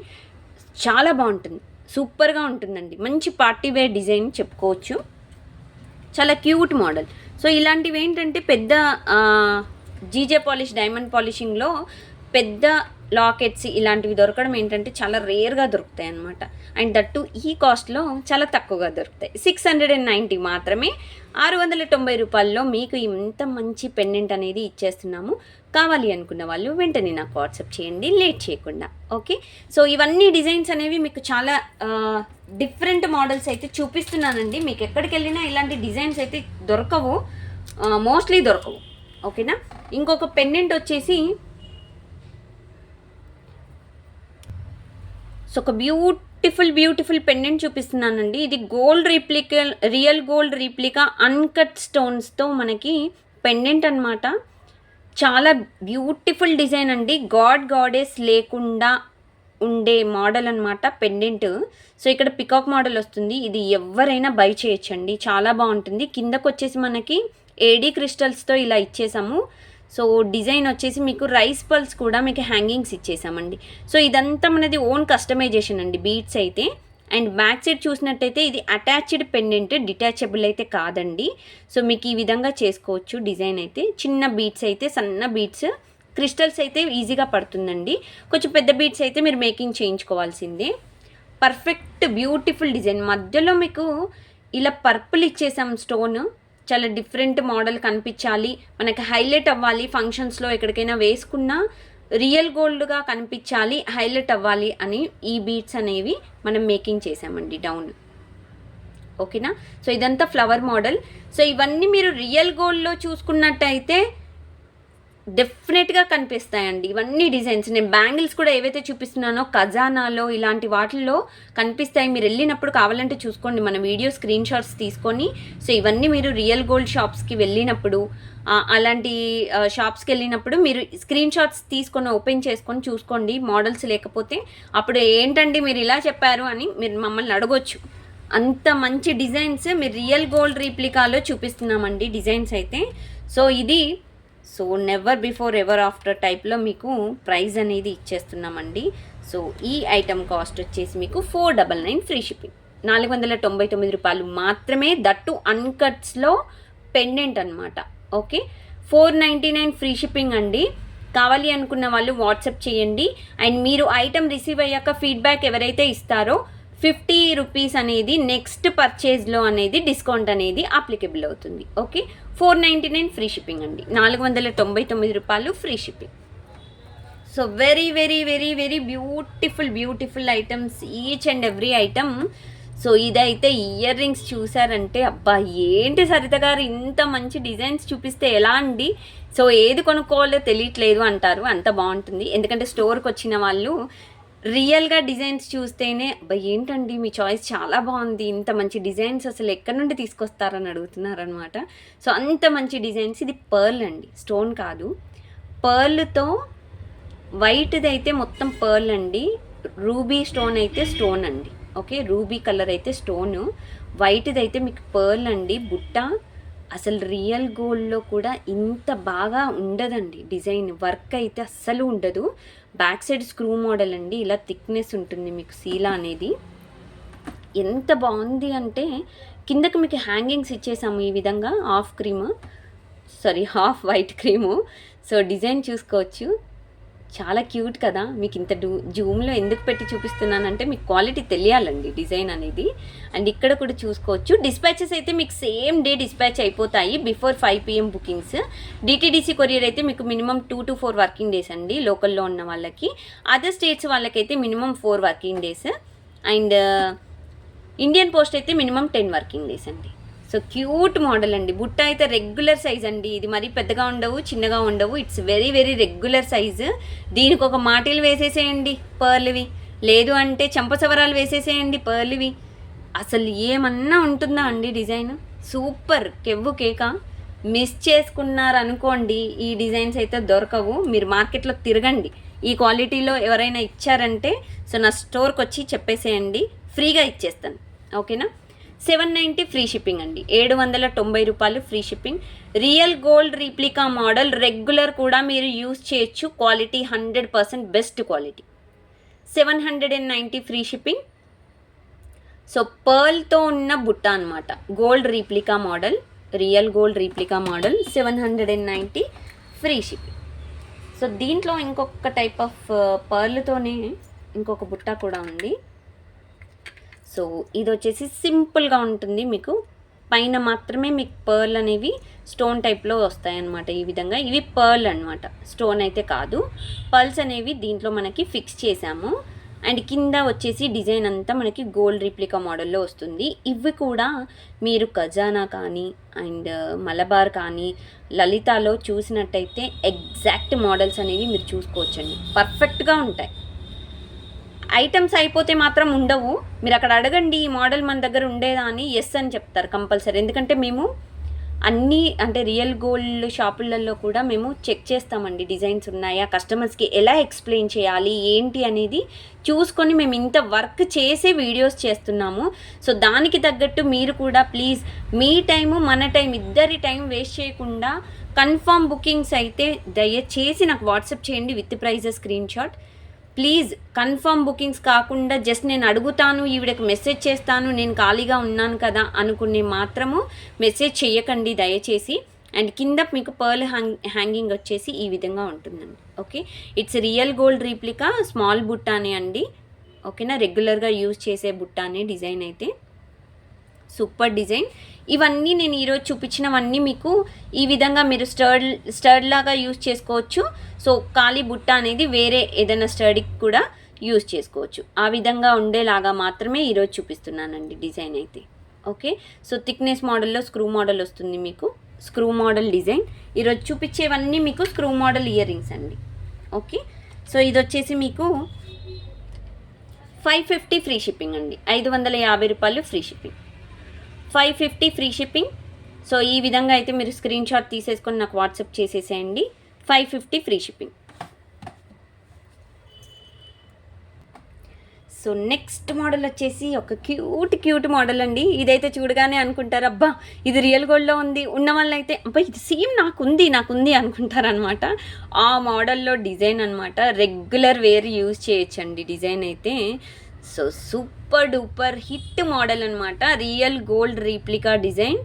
చాలా బాగుంటుంది, సూపర్గా ఉంటుందండి. మంచి పార్టీ వేర్ డిజైన్ చెప్పుకోవచ్చు, చాలా క్యూట్ మోడల్. సో ఇలాంటివి ఏంటంటే పెద్ద జీజే పాలిష్ డైమండ్ పాలిషింగ్లో పెద్ద లాకెట్స్ ఇలాంటివి దొరకడం ఏంటంటే చాలా రేర్గా దొరుకుతాయి అన్నమాట. అండ్ దట్టు ఈ కాస్ట్లో చాలా తక్కువగా దొరుకుతాయి. 690 మాత్రమే, 690 రూపాయల్లో మీకు ఇంత మంచి పెండెంట్ అనేది ఇచ్చేస్తున్నాము. కావాలి అనుకున్న వాళ్ళు వెంటనే నాకు వాట్సాప్ చేయండి లేట్ చేయకుండా. ఓకే, సో ఇవన్నీ డిజైన్స్ అనేవి మీకు చాలా డిఫరెంట్ మోడల్స్ అయితే చూపిస్తున్నానండి. మీకు ఎక్కడికి వెళ్ళినా ఇలాంటి డిజైన్స్ అయితే దొరకవు, మోస్ట్లీ దొరకవు. ఓకేనా, ఇంకొక పెండెంట్ వచ్చేసి సో ఒక బ్యూటిఫుల్ పెండెంట్ చూపిస్తున్నానండి. ఇది gold replica, real gold replica uncut స్టోన్స్తో మనకి పెండెంట్ అనమాట. చాలా బ్యూటిఫుల్ డిజైన్ అండి, గాడెస్ లేకుండా ఉండే మోడల్ అనమాట పెండెంట్. సో ఇక్కడ పికాక్ మోడల్ వస్తుంది, ఇది ఎవరైనా బై చేయొచ్చండి, చాలా బాగుంటుంది. కిందకు వచ్చేసి మనకి ఏడీ క్రిస్టల్స్తో ఇలా ఇచ్చేసాము. సో డిజైన్ వచ్చేసి మీకు రైస్ పల్స్ కూడా మీకు హ్యాంగింగ్స్ ఇచ్చేసామండి. సో ఇదంతా మనది ఓన్ కస్టమైజేషన్ అండి బీట్స్ అయితే. అండ్ బ్యాక్ సైడ్ చూసినట్టయితే ఇది అటాచ్డ్ పెండెంట్, డిటాచబుల్ అయితే కాదండి. సో మీకు ఈ విధంగా చేసుకోవచ్చు డిజైన్ అయితే. చిన్న బీట్స్ అయితే, సన్న బీట్స్, క్రిస్టల్స్ అయితే ఈజీగా పడుతుందండి. కొంచెం పెద్ద బీట్స్ అయితే మీరు మేకింగ్ చేయించుకోవాల్సిందే. పర్ఫెక్ట్ బ్యూటిఫుల్ డిజైన్, మధ్యలో మీకు ఇలా పర్పుల్ ఇచ్చేసాం స్టోన్, చాలా డిఫరెంట్ మోడల్ కనిపించాలి, మనకి హైలైట్ అవ్వాలి, ఫంక్షన్స్లో ఎక్కడికైనా వేసుకున్నా రియల్ గోల్డ్గా కనిపించాలి, హైలైట్ అవ్వాలి అని ఈ బీట్స్ అనేవి మనం మేకింగ్ చేసామండి డౌన్. ఓకేనా, సో ఇదంతా ఫ్లవర్ మోడల్. సో ఇవన్నీ మీరు రియల్ గోల్డ్లో చూసుకున్నట్టయితే డెఫినెట్గా కనిపిస్తాయండి ఇవన్నీ డిజైన్స్. నేను బ్యాంగిల్స్ కూడా ఏవైతే చూపిస్తున్నానో ఖజానాలో ఇలాంటి వాటిల్లో కనిపిస్తాయి, మీరు వెళ్ళినప్పుడు కావాలంటే చూసుకోండి, మన వీడియో స్క్రీన్ షాట్స్ తీసుకొని. సో ఇవన్నీ మీరు రియల్ గోల్డ్ షాప్స్కి వెళ్ళినప్పుడు, అలాంటి షాప్స్కి వెళ్ళినప్పుడు మీరు స్క్రీన్ షాట్స్ తీసుకొని ఓపెన్ చేసుకొని చూసుకోండి. మోడల్స్ లేకపోతే అప్పుడు ఏంటండి మీరు ఇలా చెప్పారు అని మీరు మమ్మల్ని అడగొచ్చు. అంత మంచి డిజైన్స్ మీరు రియల్ గోల్డ్ రీప్లికాలో చూపిస్తున్నామండి డిజైన్స్ అయితే. సో ఇది so never before ever after టైప్లో మీకు ప్రైస్ అనేది ఇచ్చేస్తున్నామండి. సో ఈ ఐటమ్ కాస్ట్ వచ్చేసి మీకు 499 ఫ్రీ షిప్పింగ్, 499 రూపాయలు మాత్రమే. దట్టు అన్కట్స్లో పెండెంట్ అనమాట. ఓకే, 499 ఫ్రీ షిప్పింగ్ అండి. కావాలి అనుకున్న వాళ్ళు వాట్సాప్ చేయండి. అండ్ మీరు ఐటమ్ రిసీవ్ అయ్యాక ఫీడ్బ్యాక్ ఎవరైతే ఇస్తారో 50 రూపీస్ అనేది నెక్స్ట్ పర్చేజ్లో అనేది డిస్కౌంట్ అనేది అప్లికబుల్ అవుతుంది. ఓకే, 499 ఫ్రీ షిప్పింగ్ అండి, 499 రూపాయలు free shipping. So very very very very beautiful items, each and every item. So ఇదైతే ఇయర్ రింగ్స్ చూసారంటే అబ్బా ఏంటి సరిత గారు ఇంత మంచి డిజైన్స్ చూపిస్తే ఎలా అండి, సో ఏది కొనుక్కోవాలో తెలియట్లేదు అంటారు, అంత బాగుంటుంది. ఎందుకంటే స్టోర్కి వచ్చిన వాళ్ళు రియల్గా డిజైన్స్ చూస్తేనే అబ్బా ఏంటండి మీ చాయిస్ చాలా బాగుంది, ఇంత మంచి డిజైన్స్ అసలు ఎక్కడి నుండి తీసుకొస్తారని అడుగుతున్నారనమాట. సో అంత మంచి డిజైన్స్. ఇది పర్ల్ అండి, స్టోన్ కాదు, పర్ల్తో వైట్ది అయితే మొత్తం పర్ల్ అండి, రూబీ స్టోన్ అయితే స్టోన్ అండి. ఓకే, రూబీ కలర్ అయితే స్టోను, వైట్ది అయితే మీకు పర్ల్ అండి, బుట్ట. అసలు రియల్ గోల్డ్లో కూడా ఇంత బాగా ఉండదండి డిజైన్, వర్క్ అయితే అస్సలు ఉండదు. బ్యాక్ సైడ్ స్క్రూ మోడల్ అండి, ఇలా థిక్నెస్ ఉంటుంది మీకు సీలా అనేది. ఎంత బాగుంది అంటే కిందకి మీకు హ్యాంగింగ్స్ ఇచ్చేసాము ఈ విధంగా, half white cream. So design చూసుకోవచ్చు, చాలా క్యూట్ కదా. మీకు ఇంత జూమ్లో ఎందుకు పెట్టి చూపిస్తున్నానంటే మీకు క్వాలిటీ తెలియాలండి డిజైన్ అనేది. అండ్ ఇక్కడ కూడా చూసుకోవచ్చు. డిస్పాచెస్ అయితే మీకు సేమ్ డే డిస్పాచ్ అయిపోతాయి, before 5 PM bookings. DTDC courier అయితే మీకు మినిమం 2 to 4 వర్కింగ్ డేస్ అండి లోకల్లో ఉన్న వాళ్ళకి. అదర్ స్టేట్స్ వాళ్ళకైతే minimum 4 working days. And Indian post అయితే మినిమం 10 వర్కింగ్ డేస్ అండి. సో క్యూట్ మోడల్ అండి. బుట్ట అయితే రెగ్యులర్ సైజ్ అండి, ఇది మరీ పెద్దగా ఉండవు చిన్నగా ఉండవు, it's very very regular size. దీనికి ఒక మాటిల్ వేసేసేయండి పర్ల్వి, లేదు అంటే చంపసవరాలు వేసేసేయండి పర్ల్వి. అసలు ఏమన్నా ఉంటుందా అండి డిజైన్? సూపర్ కెవ్వు కేక. మిస్ చేసుకున్నారనుకోండి ఈ డిజైన్స్ అయితే దొరకవు. మీరు మార్కెట్లో తిరగండి, ఈ క్వాలిటీలో ఎవరైనా ఇచ్చారంటే సో నా స్టోర్కి వచ్చి చెప్పేసేయండి, ఫ్రీగా ఇచ్చేస్తాను. ఓకేనా? 790 ఫ్రీ షిప్పింగ్ అండి. 790 రూపాయలు free shipping. Real gold replica model, regular కూడా మీరు యూజ్ చేయొచ్చు. Quality 100% best quality. 790 free shipping. So పర్ల్తో ఉన్న బుట్ట అనమాట, gold replica model, real gold replica model, 790 free shipping. So దీంట్లో ఇంకొక టైప్ ఆఫ్ పర్ల్తోనే ఇంకొక బుట్ట కూడా ఉంది. సో ఇది వచ్చేసి సింపుల్గా ఉంటుంది, మీకు పైన మాత్రమే మీకు పర్ల్ అనేవి స్టోన్ టైప్లో వస్తాయన్నమాట. ఈ విధంగా ఇవి పర్ల్ అనమాట, స్టోన్ అయితే కాదు. పర్ల్స్ అనేవి దీంట్లో మనకి ఫిక్స్ చేసాము. అండ్ కింద వచ్చేసి డిజైన్ అంతా మనకి గోల్డ్ రీప్లికా మోడల్లో వస్తుంది. ఇవి కూడా మీరు ఖజానా కానీ అండ్ మలబార్ కానీ లలితాలో చూసినట్టయితే ఎగ్జాక్ట్ మోడల్స్ అనేవి మీరు చూసుకోవచ్చండి, పర్ఫెక్ట్గా ఉంటాయి. ఐటమ్స్ అయిపోతే మాత్రం ఉండవు. మీరు అక్కడ అడగండి ఈ మోడల్ మన దగ్గర ఉండేదా అని, ఎస్ అని చెప్తారు కంపల్సరీ. ఎందుకంటే మేము అన్నీ అంటే రియల్ గోల్డ్ షాపులలో కూడా మేము చెక్ చేస్తామండి, డిజైన్స్ ఉన్నాయా, కస్టమర్స్కి ఎలా ఎక్స్ప్లెయిన్ చేయాలి ఏంటి అనేది చూసుకొని మేము ఇంత వర్క్ చేసే వీడియోస్ చేస్తున్నాము. సో దానికి తగ్గట్టు మీరు కూడా ప్లీజ్ మీ టైము మన టైం ఇద్దరి టైం వేస్ట్ చేయకుండా కన్ఫర్మ్ బుకింగ్స్ అయితే దయచేసి నాకు వాట్సాప్ చేయండి with prices screenshot. Please confirm bookings కాకుండా జస్ట్ నేను అడుగుతాను, ఈవిడకి మెసేజ్ చేస్తాను, నేను ఖాళీగా ఉన్నాను కదా అనుకునే మాత్రము మెసేజ్ చేయకండి దయచేసి. అండ్ కింద మీకు పర్ల్ హ్యాంగింగ్ వచ్చేసి ఈ విధంగా ఉంటుందండి. Okay, it's real gold replica small బుట్టానే అండి. ఓకేనా? రెగ్యులర్గా యూజ్ చేసే బుట్టానే డిజైన్ అయితే సూపర్ డిజైన్. ఇవన్నీ నేను ఈరోజు చూపించినవన్నీ మీకు ఈ విధంగా మీరు స్టర్డ్ లాగా యూజ్ చేసుకోవచ్చు. సో ఖాళీ బుట్ట అనేది వేరే ఏదైనా స్టర్డ్కి కూడా యూజ్ చేసుకోవచ్చు. ఆ విధంగా ఉండేలాగా మాత్రమే ఈరోజు చూపిస్తున్నానండి డిజైన్ అయితే. ఓకే, సో థిక్నెస్ మోడల్లో స్క్రూ మోడల్ వస్తుంది మీకు, స్క్రూ మోడల్ డిజైన్. ఈరోజు చూపించేవన్నీ మీకు స్క్రూ మోడల్ ఇయర్ రింగ్స్ అండి. ఓకే, సో ఇది వచ్చేసి మీకు 550 ఫ్రీ షిప్పింగ్ అండి. 550 రూపాయలు free shipping, 550 free shipping. So ఈ విధంగా అయితే మీరు స్క్రీన్ షాట్ తీసేసుకొని నాకు వాట్సాప్ చేసేసేయండి. 550 free shipping. So next model వచ్చేసి ఒక క్యూట్ మోడల్ అండి. ఇదైతే చూడగానే అనుకుంటారు అబ్బా ఇది రియల్ గోల్డ్లో ఉంది, ఉన్న వాళ్ళు అయితే అబ్బా ఇది సేమ్ నాకుంది అనుకుంటారనమాట. ఆ మోడల్లో డిజైన్ అనమాట. రెగ్యులర్ వేర్ యూజ్ చేయొచ్చండి డిజైన్ అయితే. So super duper hit model అనమాట, real gold replica design.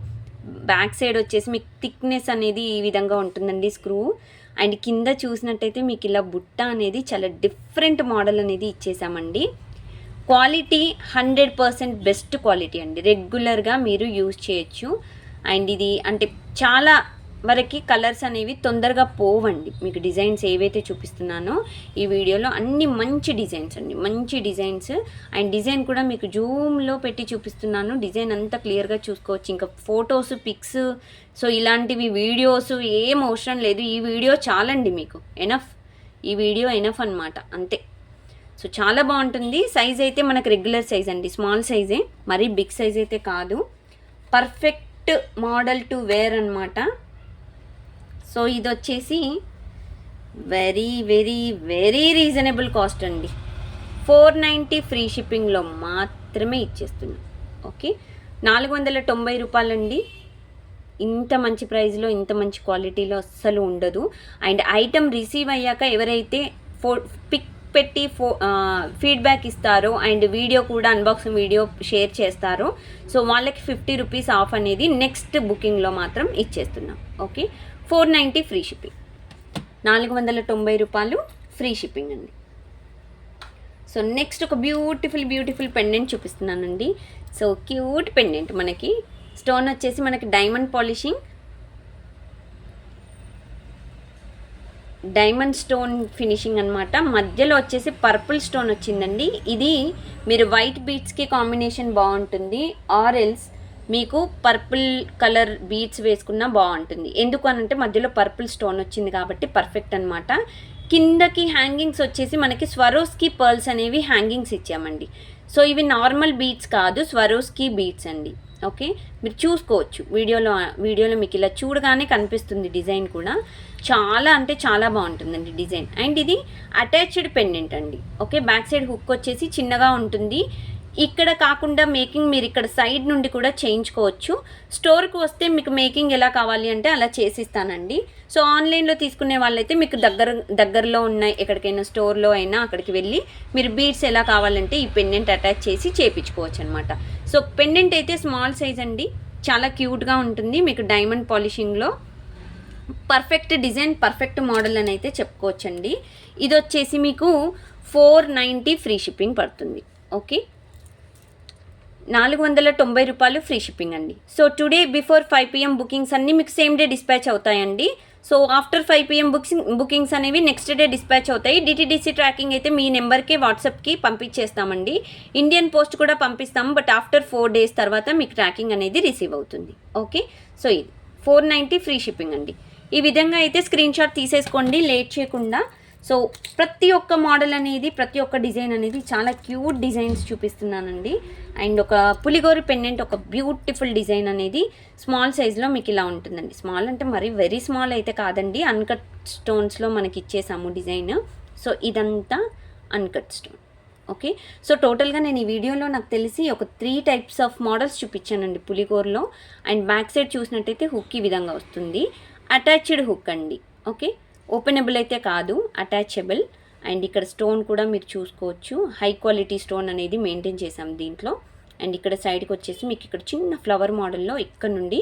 Back side వచ్చేసి మీకు థిక్నెస్ అనేది ఈ విధంగా ఉంటుందండి స్క్రూ. అండ్ కింద చూసినట్టయితే మీకు ఇలా బుట్ట అనేది చాలా డిఫరెంట్ మోడల్ అనేది ఇచ్చేసామండి. క్వాలిటీ 100% బెస్ట్ క్వాలిటీ అండి, రెగ్యులర్గా మీరు యూజ్ చేయొచ్చు. అండ్ ఇది అంటే చాలా వరకు కలర్స్ అనేవి తొందరగా పోవండి. మీకు డిజైన్స్ ఏవైతే చూపిస్తున్నానో ఈ వీడియోలో అన్ని మంచి డిజైన్స్ అండి, మంచి డిజైన్స్. అండ్ డిజైన్ కూడా మీకు జూమ్లో పెట్టి చూపిస్తున్నాను, డిజైన్ అంతా క్లియర్గా చూసుకోవచ్చు. ఇంకా ఫొటోస్ పిక్స్ సో ఇలాంటివి వీడియోస్ ఏం అవసరం లేదు, ఈ వీడియో చాలండి మీకు, ఎనఫ్, ఈ వీడియో ఎనఫ్ అనమాట, అంతే. సో చాలా బాగుంటుంది. సైజ్ అయితే మనకు రెగ్యులర్ సైజ్ అండి, స్మాల్ సైజే, మరీ బిగ్ సైజ్ అయితే కాదు. పర్ఫెక్ట్ మోడల్ టు వేర్ అనమాట. సో ఇది వచ్చేసి very very very reasonable cost అండి, 490 ఫ్రీ షిప్పింగ్లో మాత్రమే ఇచ్చేస్తున్నాం. ఓకే, 490 రూపాయలండి. ఇంత మంచి ప్రైస్లో ఇంత మంచి క్వాలిటీలో అస్సలు ఉండదు. అండ్ ఐటమ్ రిసీవ్ అయ్యాక ఎవరైతే పిక్ పెట్టి ఫీడ్బ్యాక్ ఇస్తారో అండ్ వీడియో కూడా అన్బాక్సింగ్ వీడియో షేర్ చేస్తారో సో వాళ్ళకి 50 రూపీస్ ఆఫ్ అనేది నెక్స్ట్ బుకింగ్లో మాత్రం ఇచ్చేస్తున్నాం. ఓకే, 490 ఫ్రీ షిప్పింగ్, 490 రూపాయలు ఫ్రీ షిప్పింగ్ అండి. సో నెక్స్ట్ ఒక బ్యూటిఫుల్ పెండెంట్ చూపిస్తున్నానండి. సో క్యూట్ పెండెంట్, మనకి స్టోన్ వచ్చేసి మనకి డైమండ్ స్టోన్ ఫినిషింగ్ అనమాట. మధ్యలో వచ్చేసి పర్పుల్ స్టోన్ వచ్చిందండి. ఇది మీరు వైట్ బీడ్స్కి కాంబినేషన్ బాగుంటుంది, ఆర్ ఎల్స్ మీకు పర్పుల్ కలర్ బీడ్స్ వేసుకున్నా బాగుంటుంది. ఎందుకు అనంటే మధ్యలో పర్పుల్ స్టోన్ వచ్చింది కాబట్టి పర్ఫెక్ట్ అనమాట. కిందకి హ్యాంగింగ్స్ వచ్చేసి మనకి స్వరోస్కి పర్ల్స్ అనేవి హ్యాంగింగ్స్ ఇచ్చామండి. సో ఇవి నార్మల్ బీట్స్ కాదు, స్వరోస్కి బీట్స్ అండి. ఓకే, మీరు చూసుకోవచ్చు వీడియోలో మీకు ఇలా చూడగానే కనిపిస్తుంది. డిజైన్ కూడా చాలా అంటే చాలా బాగుంటుందండి డిజైన్. అండ్ ఇది అటాచ్డ్ పెండెంట్ అండి. ఓకే, బ్యాక్ సైడ్ హుక్ వచ్చేసి చిన్నగా ఉంటుంది. ఇక్కడ కాకుండా మేకింగ్ మీరు ఇక్కడ సైడ్ నుండి కూడా చేయించుకోవచ్చు. స్టోర్కి వస్తే మీకు మేకింగ్ ఎలా కావాలి అంటే అలా చేసిస్తానండి. సో ఆన్లైన్లో తీసుకునే వాళ్ళైతే మీకు దగ్గరలో ఉన్న ఎక్కడికైనా స్టోర్లో అయినా అక్కడికి వెళ్ళి మీరు బీడ్స్ ఎలా కావాలంటే ఈ పెండెంట్ అటాచ్ చేసి చేయించుకోవచ్చు అనమాట. సో పెండెంట్ అయితే స్మాల్ సైజ్ అండి, చాలా క్యూట్గా ఉంటుంది. మీకు డైమండ్ పాలిషింగ్లో పర్ఫెక్ట్ డిజైన్, పర్ఫెక్ట్ మోడల్ అని అయితే చెప్పుకోవచ్చండి. ఇది వచ్చేసి మీకు 490 ఫ్రీ షిప్పింగ్ పడుతుంది. ఓకే, 490 రూపాయలు ఫ్రీ షిప్పింగ్ అండి. So today before 5 PM bookings అన్నీ మీకు సేమ్ డే డిస్పాచ్ అవుతాయండి. సో ఆఫ్టర్ 5 PM బుకింగ్స్ అనేవి నెక్స్ట్ డే డిస్పాచ్ అవుతాయి. DTDC ట్రాకింగ్ అయితే మీ నెంబర్కి వాట్సాప్కి పంపించేస్తామండి. ఇండియన్ పోస్ట్ కూడా పంపిస్తాము, బట్ ఆఫ్టర్ 4 days తర్వాత మీకు ట్రాకింగ్ అనేది రిసీవ్ అవుతుంది. ఓకే, సో ఇది 490 ఫ్రీ షిప్పింగ్ అండి. ఈ విధంగా అయితే స్క్రీన్ షాట్ తీసేసుకోండి లేట్ చేయకుండా. సో ప్రతి ఒక్క మోడల్ అనేది, ప్రతి ఒక్క డిజైన్ అనేది చాలా క్యూట్ డిజైన్స్ చూపిస్తున్నానండి. అండ్ ఒక పులిగోరు పెండెంట్, ఒక బ్యూటిఫుల్ డిజైన్ అనేది స్మాల్ సైజ్లో మీకు ఇలా ఉంటుందండి. స్మాల్ అంటే మరీ వెరీ స్మాల్ అయితే కాదండి, అన్కట్ స్టోన్స్లో మనకి ఇచ్చేసాము డిజైన్. సో ఇదంతా అన్కట్ స్టోన్. ఓకే, సో టోటల్గా నేను ఈ వీడియోలో నాకు తెలిసి ఒక 3 types ఆఫ్ మోడల్స్ చూపించానండి పులిగోరులో. అండ్ బ్యాక్ సైడ్ చూసినట్టయితే హుక్ ఈ విధంగా వస్తుంది. అటాచ్డ్ హుక్ అండి. ఓకే, ఓపెనబుల్ అయితే కాదు, అటాచబుల్. అండ్ ఇక్కడ స్టోన్ కూడా మీరు చూసుకోవచ్చు, హై క్వాలిటీ స్టోన్ అనేది మెయింటైన్ చేసాం దీంట్లో. అండ్ ఇక్కడ సైడ్కి వచ్చేసి మీకు ఇక్కడ చిన్న ఫ్లవర్ మోడల్లో ఇక్కడ నుండి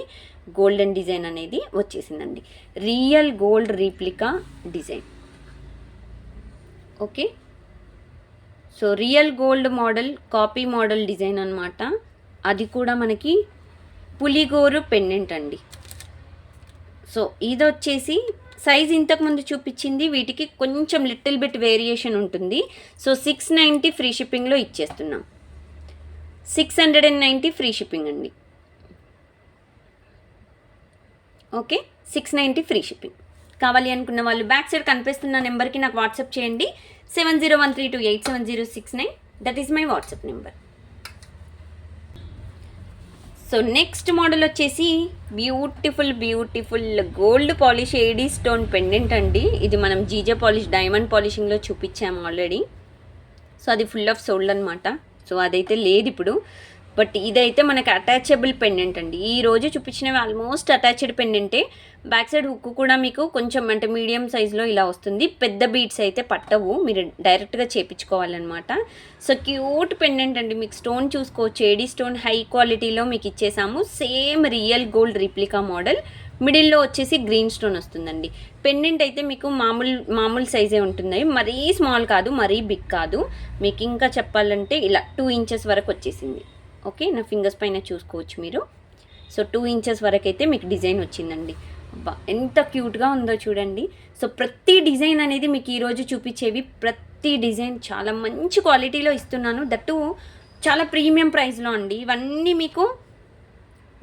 గోల్డెన్ డిజైన్ అనేది వచ్చేసిందండి. Real gold replica design. Okay, so real gold model, copy model design అనమాట. అది కూడా మనకి పులిగోరు పెండెంట్ అండి. సో ఇది వచ్చేసి సైజ్ ఇంతకుముందు చూపించింది, వీటికి కొంచెం లిటిల్ బిట్ వేరియేషన్ ఉంటుంది. సో 690 ఫ్రీ షిప్పింగ్లో ఇచ్చేస్తున్నాం. 690 ఫ్రీ షిప్పింగ్ అండి. Okay, 690 free shipping. కావాలి అనుకున్న వాళ్ళు బ్యాక్ సైడ్ కనిపిస్తున్న నెంబర్కి నాకు వాట్సాప్ చేయండి. 7013287069. That is my WhatsApp number. So next model వచ్చేసి beautiful gold polish AD stone pendant అండి. ఇది మనం జీజే పాలిష్, డైమండ్ పాలిషింగ్లో చూపించాము ఆల్రెడీ. సో అది ఫుల్ ఆఫ్ సోల్డ్ అనమాట. సో అదైతే లేదు ఇప్పుడు, బట్ ఇదైతే మనకి అటాచబుల్ పెండెంట్ అండి. ఈ రోజు చూపించినవి ఆల్మోస్ట్ అటాచ్డ్ పెండెంటే. బ్యాక్ సైడ్ హుక్ కూడా మీకు కొంచెం అంటే మీడియం సైజులో ఇలా వస్తుంది. పెద్ద బీడ్స్ అయితే పట్టవు, మీరు డైరెక్ట్గా చేపించుకోవాలన్నమాట. సో క్యూట్ పెండెంట్ అండి. మీకు స్టోన్ చూసుకోవచ్చు, ఏడీ స్టోన్ హై క్వాలిటీలో మీకు ఇచ్చేసాము. Same real gold replica model. మిడిల్లో వచ్చేసి గ్రీన్ స్టోన్ వస్తుందండి. పెండెంట్ అయితే మీకు మామూలు సైజే ఉంటుంది, మరీ స్మాల్ కాదు, మరీ బిగ్ కాదు. మీకు ఇంకా చెప్పాలంటే ఇలా 2 inches వరకు వచ్చేసింది. ఓకే, నా ఫింగర్స్ పైన చూసుకోవచ్చు మీరు. సో 2 inches వరకు అయితే మీకు డిజైన్ వచ్చిందండి. అబ్బా ఎంత క్యూట్గా ఉందో చూడండి. సో ప్రతి డిజైన్ అనేది మీకు ఈరోజు చూపించేవి ప్రతి డిజైన్ చాలా మంచి క్వాలిటీలో ఇస్తున్నాను. దట్టు చాలా ప్రీమియం ప్రైస్లో అండి. ఇవన్నీ మీకు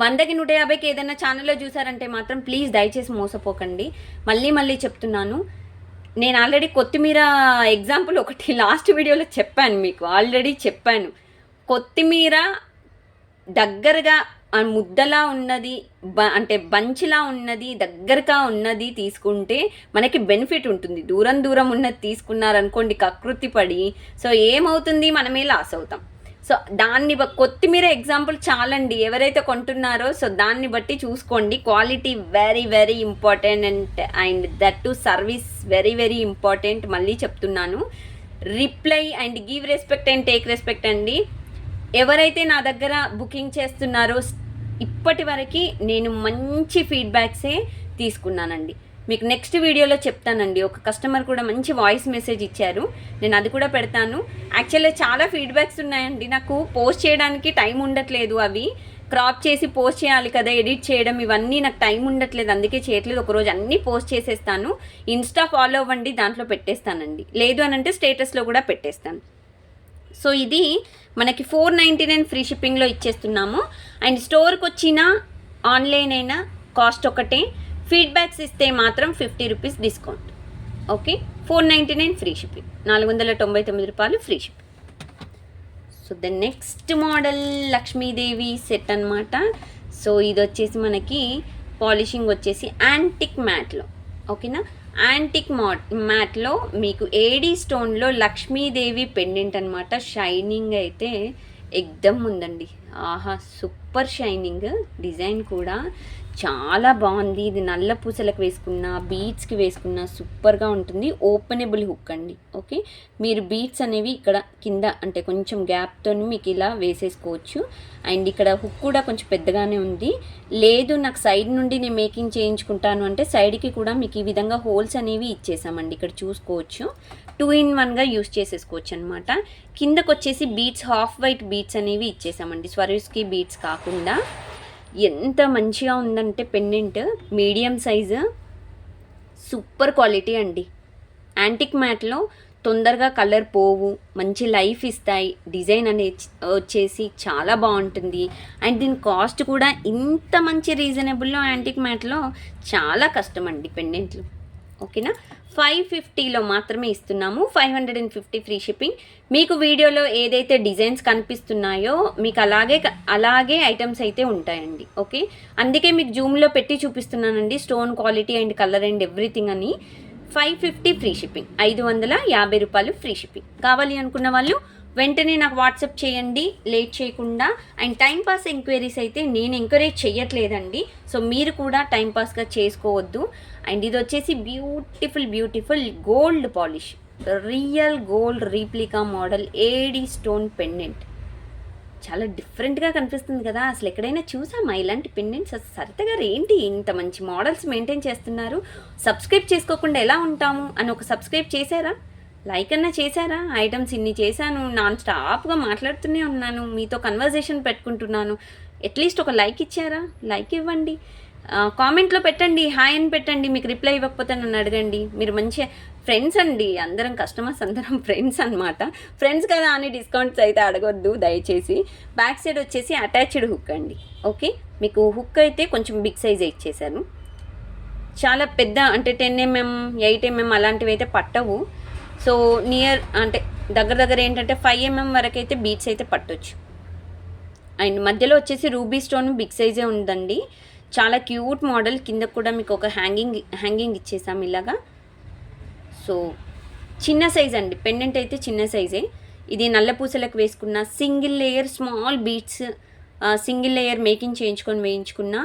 100కి 150కి ఏదైనా ఛానల్లో చూసారంటే మాత్రం ప్లీజ్ దయచేసి మోసపోకండి. మళ్ళీ చెప్తున్నాను. నేను ఆల్రెడీ కొత్తిమీర ఎగ్జాంపుల్ ఒకటి లాస్ట్ వీడియోలో చెప్పాను, మీకు ఆల్రెడీ చెప్పాను. కొత్తిమీర దగ్గరగా ముద్దలా ఉన్నది, అంటే బంచ్లా ఉన్నది, దగ్గరగా ఉన్నది తీసుకుంటే మనకి బెనిఫిట్ ఉంటుంది. దూరం ఉన్నది తీసుకున్నారనుకోండి కకృతి పడి, సో ఏమవుతుంది, మనమే లాస్ అవుతాం. సో దాన్ని కొత్తిమీర ఎగ్జాంపుల్ చాలండి ఎవరైతే కొంటున్నారో. సో దాన్ని బట్టి చూసుకోండి. Quality very important and that to service very important. మళ్ళీ చెప్తున్నాను, reply and give respect and take respect అండి. ఎవరైతే నా దగ్గర బుకింగ్ చేస్తున్నారో ఇప్పటి వరకు నేను మంచి ఫీడ్బ్యాక్సే తీసుకున్నానండి. మీకు నెక్స్ట్ వీడియోలో చెప్తానండి. ఒక కస్టమర్ కూడా మంచి వాయిస్ మెసేజ్ ఇచ్చారు, నేను అది కూడా పెడతాను. యాక్చువల్గా చాలా ఫీడ్బ్యాక్స్ ఉన్నాయండి. నాకు పోస్ట్ చేయడానికి టైం ఉండట్లేదు, అవి క్రాప్ చేసి పోస్ట్ చేయాలి కదా, ఎడిట్ చేయడం ఇవన్నీ నాకు టైం ఉండట్లేదు, అందుకే చేయట్లేదు. ఒకరోజు అన్నీ పోస్ట్ చేసేస్తాను. ఇన్స్టా ఫాలో అవ్వండి, దాంట్లో పెట్టేస్తానండి. లేదు అని అంటే స్టేటస్లో కూడా పెట్టేస్తాను. సో ఇది మనకి 499 ఫ్రీ షిప్పింగ్లో ఇచ్చేస్తున్నాము. అండ్ స్టోర్కి వచ్చిన ఆన్లైన్ అయినా కాస్ట్ ఒకటే. ఫీడ్బ్యాక్స్ ఇస్తే మాత్రం 50 rupees discount. Okay, 499 free shipping, 499 రూపాయలు free shipping. So the next model Lakshmidevi set అనమాట. సో ఇది వచ్చేసి మనకి పాలిషింగ్ వచ్చేసి యాంటిక్ మ్యాట్లో, ఓకేనా. యాంటిక్ మ్యాట్లో మీకు ఏడీ స్టోన్లో లక్ష్మీదేవి పెండెంట్ అనమాట. షైనింగ్ అయితే ఎక్దమ్ ఉందండి. ఆహా, సూపర్ షైనింగ్. డిజైన్ కూడా చాలా బాగుంది. ఇది నల్ల పూసలకు వేసుకున్న, బీడ్స్కి వేసుకున్న సూపర్గా ఉంటుంది. ఓపెనబుల్ హుక్ అండి. ఓకే, మీరు బీడ్స్ అనేవి ఇక్కడ కింద అంటే కొంచెం గ్యాప్తో మీకు ఇలా వేసేసుకోవచ్చు. అండ్ ఇక్కడ హుక్ కూడా కొంచెం పెద్దగానే ఉంది. లేదు నాకు సైడ్ నుండి నేను మేకింగ్ చేయించుకుంటాను అంటే సైడ్కి కూడా మీకు ఈ విధంగా హోల్స్ అనేవి ఇచ్చేసామండి. ఇక్కడ చూసుకోవచ్చు, 2-in-1గా యూస్ చేసేసుకోవచ్చు అనమాట. కిందకు వచ్చేసి బీడ్స్, హాఫ్ వైట్ బీడ్స్ అనేవి ఇచ్చేసామండి, స్వరిస్కి బీడ్స్ కాకుండా. ఎంత మంచిగా ఉందంటే pendant, medium size, super quality అండి. యాంటిక్ మ్యాట్లో తొందరగా కలర్ పోవు, మంచి లైఫ్ ఇస్తాయి. డిజైన్ అనేది వచ్చేసి చాలా బాగుంటుంది. అండ్ దీని కాస్ట్ కూడా ఇంత మంచి రీజనబుల్లో యాంటిక్ మ్యాట్లో చాలా కష్టం అండి పెండెంట్లు, ఓకేనా. 550లో మాత్రమే ఇస్తున్నాము, 550 ఫ్రీ షిప్పింగ్. మీకు వీడియోలో ఏదైతే డిజైన్స్ కనిపిస్తున్నాయో మీకు అలాగే ఐటమ్స్ అయితే ఉంటాయండి. ఓకే, అందుకే మీకు జూమ్లో పెట్టి చూపిస్తున్నానండి, stone quality and colour and everything అని. 550 ఫ్రీ షిప్పింగ్, 550 రూపాయలు ఫ్రీ షిప్పింగ్. కావాలి అనుకున్న వాళ్ళు వెంటనే నాకు వాట్సాప్ చేయండి లేట్ చేయకుండా. అండ్ టైంపాస్ ఎంక్వైరీస్ అయితే నేను ఎంకరేజ్ చేయట్లేదండి, సో మీరు కూడా టైంపాస్గా చేసుకోవద్దు. అండ్ ఇది వచ్చేసి beautiful gold polish, real gold replica model AD stone pendant. చాలా డిఫరెంట్గా కనిపిస్తుంది కదా. అసలు ఎక్కడైనా చూసామా ఇలాంటి పెండెంట్స్? సరిత గారు ఏంటి ఇంత మంచి మోడల్స్ మెయింటైన్ చేస్తున్నారు, సబ్స్క్రైబ్ చేసుకోకుండా ఎలా ఉంటాము అని ఒక సబ్స్క్రైబ్ చేశారా, లైక్ అన్నా చేశారా? ఐటమ్స్ ఇన్ని చేశాను, నాన్ స్టాప్గా మాట్లాడుతూనే ఉన్నాను, మీతో కన్వర్జేషన్ పెట్టుకుంటున్నాను. అట్లీస్ట్ ఒక లైక్ ఇచ్చారా? లైక్ ఇవ్వండి, కామెంట్లో పెట్టండి, హాయ్ అని పెట్టండి. మీకు రిప్లై ఇవ్వకపోతే నన్ను అడగండి. మీరు మంచి ఫ్రెండ్స్ అండి, అందరం కస్టమర్స్ అందరం ఫ్రెండ్స్ అనమాట. ఫ్రెండ్స్ కదా అని డిస్కౌంట్స్ అయితే అడగొద్దు దయచేసి. బ్యాక్ సైడ్ వచ్చేసి అటాచ్డ్ హుక్ అండి. ఓకే, మీకు హుక్ అయితే కొంచెం బిగ్ సైజే ఇచ్చేసాను. చాలా పెద్ద అంటే 10mm 8mm అలాంటివి అయితే పట్టవు. సో నియర్ అంటే దగ్గర ఏంటంటే 5mm వరకు అయితే బీట్స్ అయితే పట్టొచ్చు. అండ్ మధ్యలో వచ్చేసి రూబీ స్టోన్ బిగ్ సైజే ఉందండి. చాలా క్యూట్ మోడల్. కింద కూడా మీకు ఒక హ్యాంగింగ్ ఇచ్చేసాం ఇలాగా. సో చిన్న సైజ్ అండి, పెండెంట్ అయితే చిన్న సైజే. ఇది నల్ల పూసలకు వేసుకున్న single layer small beads, single layer making వేయించుకున్న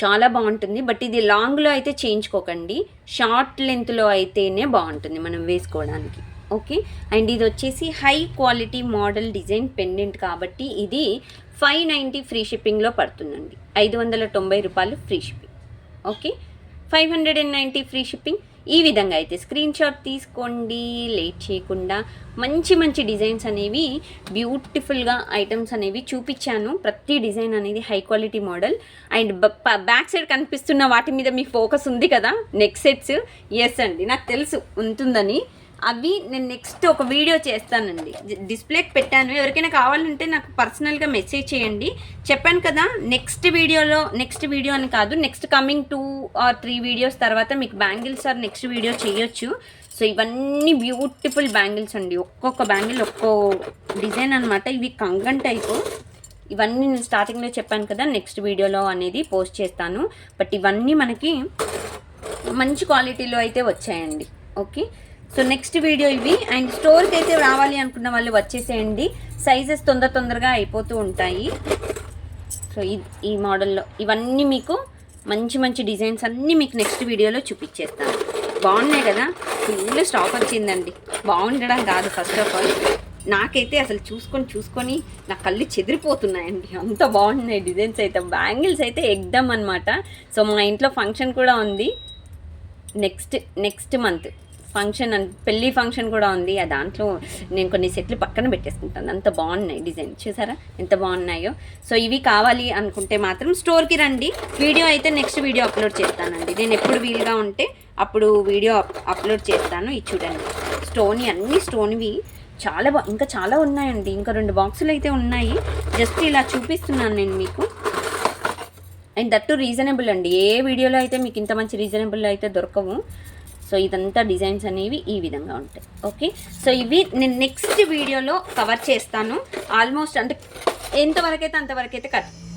చాలా బాగుంటుంది. బట్ ఇది లాంగ్లో అయితే చేయించుకోకండి, షార్ట్ లెంత్లో అయితేనే బాగుంటుంది మనం వేసుకోవడానికి. ఓకే, అండ్ ఇది వచ్చేసి high quality model design pendant కాబట్టి ఇది 590 ఫ్రీ షిప్పింగ్లో పడుతుందండి. 590 రూపాయలు free shipping. Okay, 590 free shipping. ఈ విధంగా అయితే స్క్రీన్ షాట్ తీసుకోండి లేట్ చేయకుండా. మంచి డిజైన్స్ అనేవి, బ్యూటిఫుల్గా ఐటమ్స్ అనేవి చూపించాను. ప్రతి డిజైన్ అనేది high quality model. And back side కనిపిస్తున్న వాటి మీద మీ ఫోకస్ ఉంది కదా, నెక్ సెట్స్. ఎస్ అండి, నాకు తెలుసు ఉంటుందని. అవి నేను నెక్స్ట్ ఒక వీడియో చేస్తానండి, డిస్ప్లేకి పెట్టాను. ఎవరికైనా కావాలంటే నాకు పర్సనల్గా మెసేజ్ చేయండి. చెప్పాను కదా నెక్స్ట్ వీడియో అని కాదు, నెక్స్ట్ కమింగ్ 2 or 3 వీడియోస్ తర్వాత మీకు బ్యాంగిల్స్ ఆర్ నెక్స్ట్ వీడియో చేయొచ్చు. సో ఇవన్నీ బ్యూటిఫుల్ బ్యాంగిల్స్ అండి, ఒక్కొక్క బ్యాంగిల్ ఒక్కో డిజైన్ అనమాట. ఇవి కంగన్ టైపు. ఇవన్నీ నేను స్టార్టింగ్లో చెప్పాను కదా నెక్స్ట్ వీడియోలో అనేది పోస్ట్ చేస్తాను. బట్ ఇవన్నీ మనకి మంచి క్వాలిటీలో అయితే వచ్చాయండి. ఓకే, సో నెక్స్ట్ వీడియో ఇవి. అండ్ స్టోర్కి అయితే రావాలి అనుకున్న వాళ్ళు వచ్చేసేయండి, సైజెస్ తొందరగా అయిపోతూ ఉంటాయి. సో ఈ మోడల్లో ఇవన్నీ మీకు మంచి డిజైన్స్ అన్నీ మీకు నెక్స్ట్ వీడియోలో చూపించేస్తాను. బాగున్నాయి కదా, ఫుల్ స్టాక్ వచ్చిందండి. బాగుండడం కాదు, ఫస్ట్ ఆఫ్ ఆల్ నాకైతే అసలు చూసుకొని నా కళ్ళు చెదిరిపోతున్నాయండి, అంత బాగున్నాయి డిజైన్స్ అయితే. బ్యాంగిల్స్ అయితే ఎగ్దమ్ అనమాట. సో మా ఇంట్లో ఫంక్షన్ కూడా ఉంది నెక్స్ట్ మంత్ ఫంక్షన్, పెళ్ళి ఫంక్షన్ కూడా ఉంది. ఆ దాంట్లో నేను కొన్ని సెట్లు పక్కన పెట్టేసుకుంటాను, అంత బాగున్నాయి డిజైన్. చూసారా ఎంత బాగున్నాయో. సో ఇవి కావాలి అనుకుంటే మాత్రం స్టోర్కి రండి. వీడియో అయితే నెక్స్ట్ వీడియో అప్లోడ్ చేస్తానండి, నేను ఎప్పుడు వీలుగా ఉంటే అప్పుడు వీడియో అప్లోడ్ చేస్తాను. ఇది చూడండి, అన్ని స్టోన్వి చాలా ఇంకా చాలా ఉన్నాయండి. ఇంకా 2 బాక్సులు అయితే ఉన్నాయి, జస్ట్ ఇలా చూపిస్తున్నాను నేను మీకు. అండ్ దట్టు రీజనబుల్ అండి, ఏ వీడియోలో అయితే మీకు ఇంత మంచి రీజనబుల్ అయితే దొరకవు. సో ఇదంతా డిజైన్స్ అనేవి ఈ విధంగా ఉంటాయి. ఓకే, సో ఇవి నేను నెక్స్ట్ వీడియోలో కవర్ చేస్తాను. ఆల్మోస్ట్ అంటే ఎంతవరకైతే అంతవరకైతే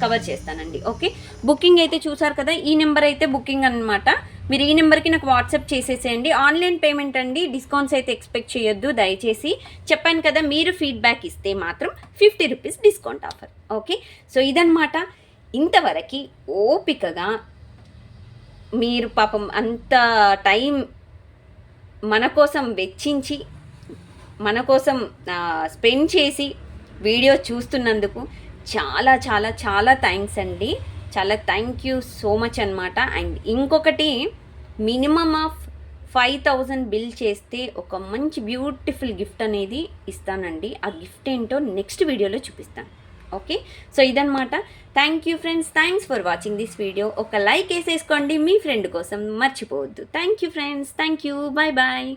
కవర్ చేస్తానండి. ఓకే, బుకింగ్ అయితే చూసారు కదా, ఈ నెంబర్ అయితే బుకింగ్ అనమాట. మీరు ఈ నెంబర్కి నాకు వాట్సాప్ చేసేసేయండి. ఆన్లైన్ పేమెంట్ అండి, డిస్కౌంట్స్ అయితే ఎక్స్పెక్ట్ చేయొద్దు దయచేసి. చెప్పాను కదా, మీరు ఫీడ్బ్యాక్ ఇస్తే మాత్రం 50 rupees discount offer. Okay, so ఇదనమాట. ఇంతవరకు ఓపికగా మీరు పాపం అంత టైం మన కోసం వెచ్చించి మన కోసం స్పెండ్ చేసి వీడియో చూస్తున్నందుకు చాలా చాలా చాలా థ్యాంక్స్ అండి. చాలా థ్యాంక్ యూ సో మచ్ అనమాట. అండ్ ఇంకొకటి, మినిమమ్ ఆఫ్ 5000 బిల్ చేస్తే ఒక మంచి బ్యూటిఫుల్ గిఫ్ట్ అనేది ఇస్తానండి. ఆ గిఫ్ట్ ఏంటో నెక్స్ట్ వీడియోలో చూపిస్తాను. ఓకే, సో ఇదనమాట. Thank you friends, thanks for watching this video. ఒక లైక్ వేసేసుకోండి మీ ఫ్రెండ్ కోసం, మర్చిపోవద్దు. Thank you friends, thank you, bye bye.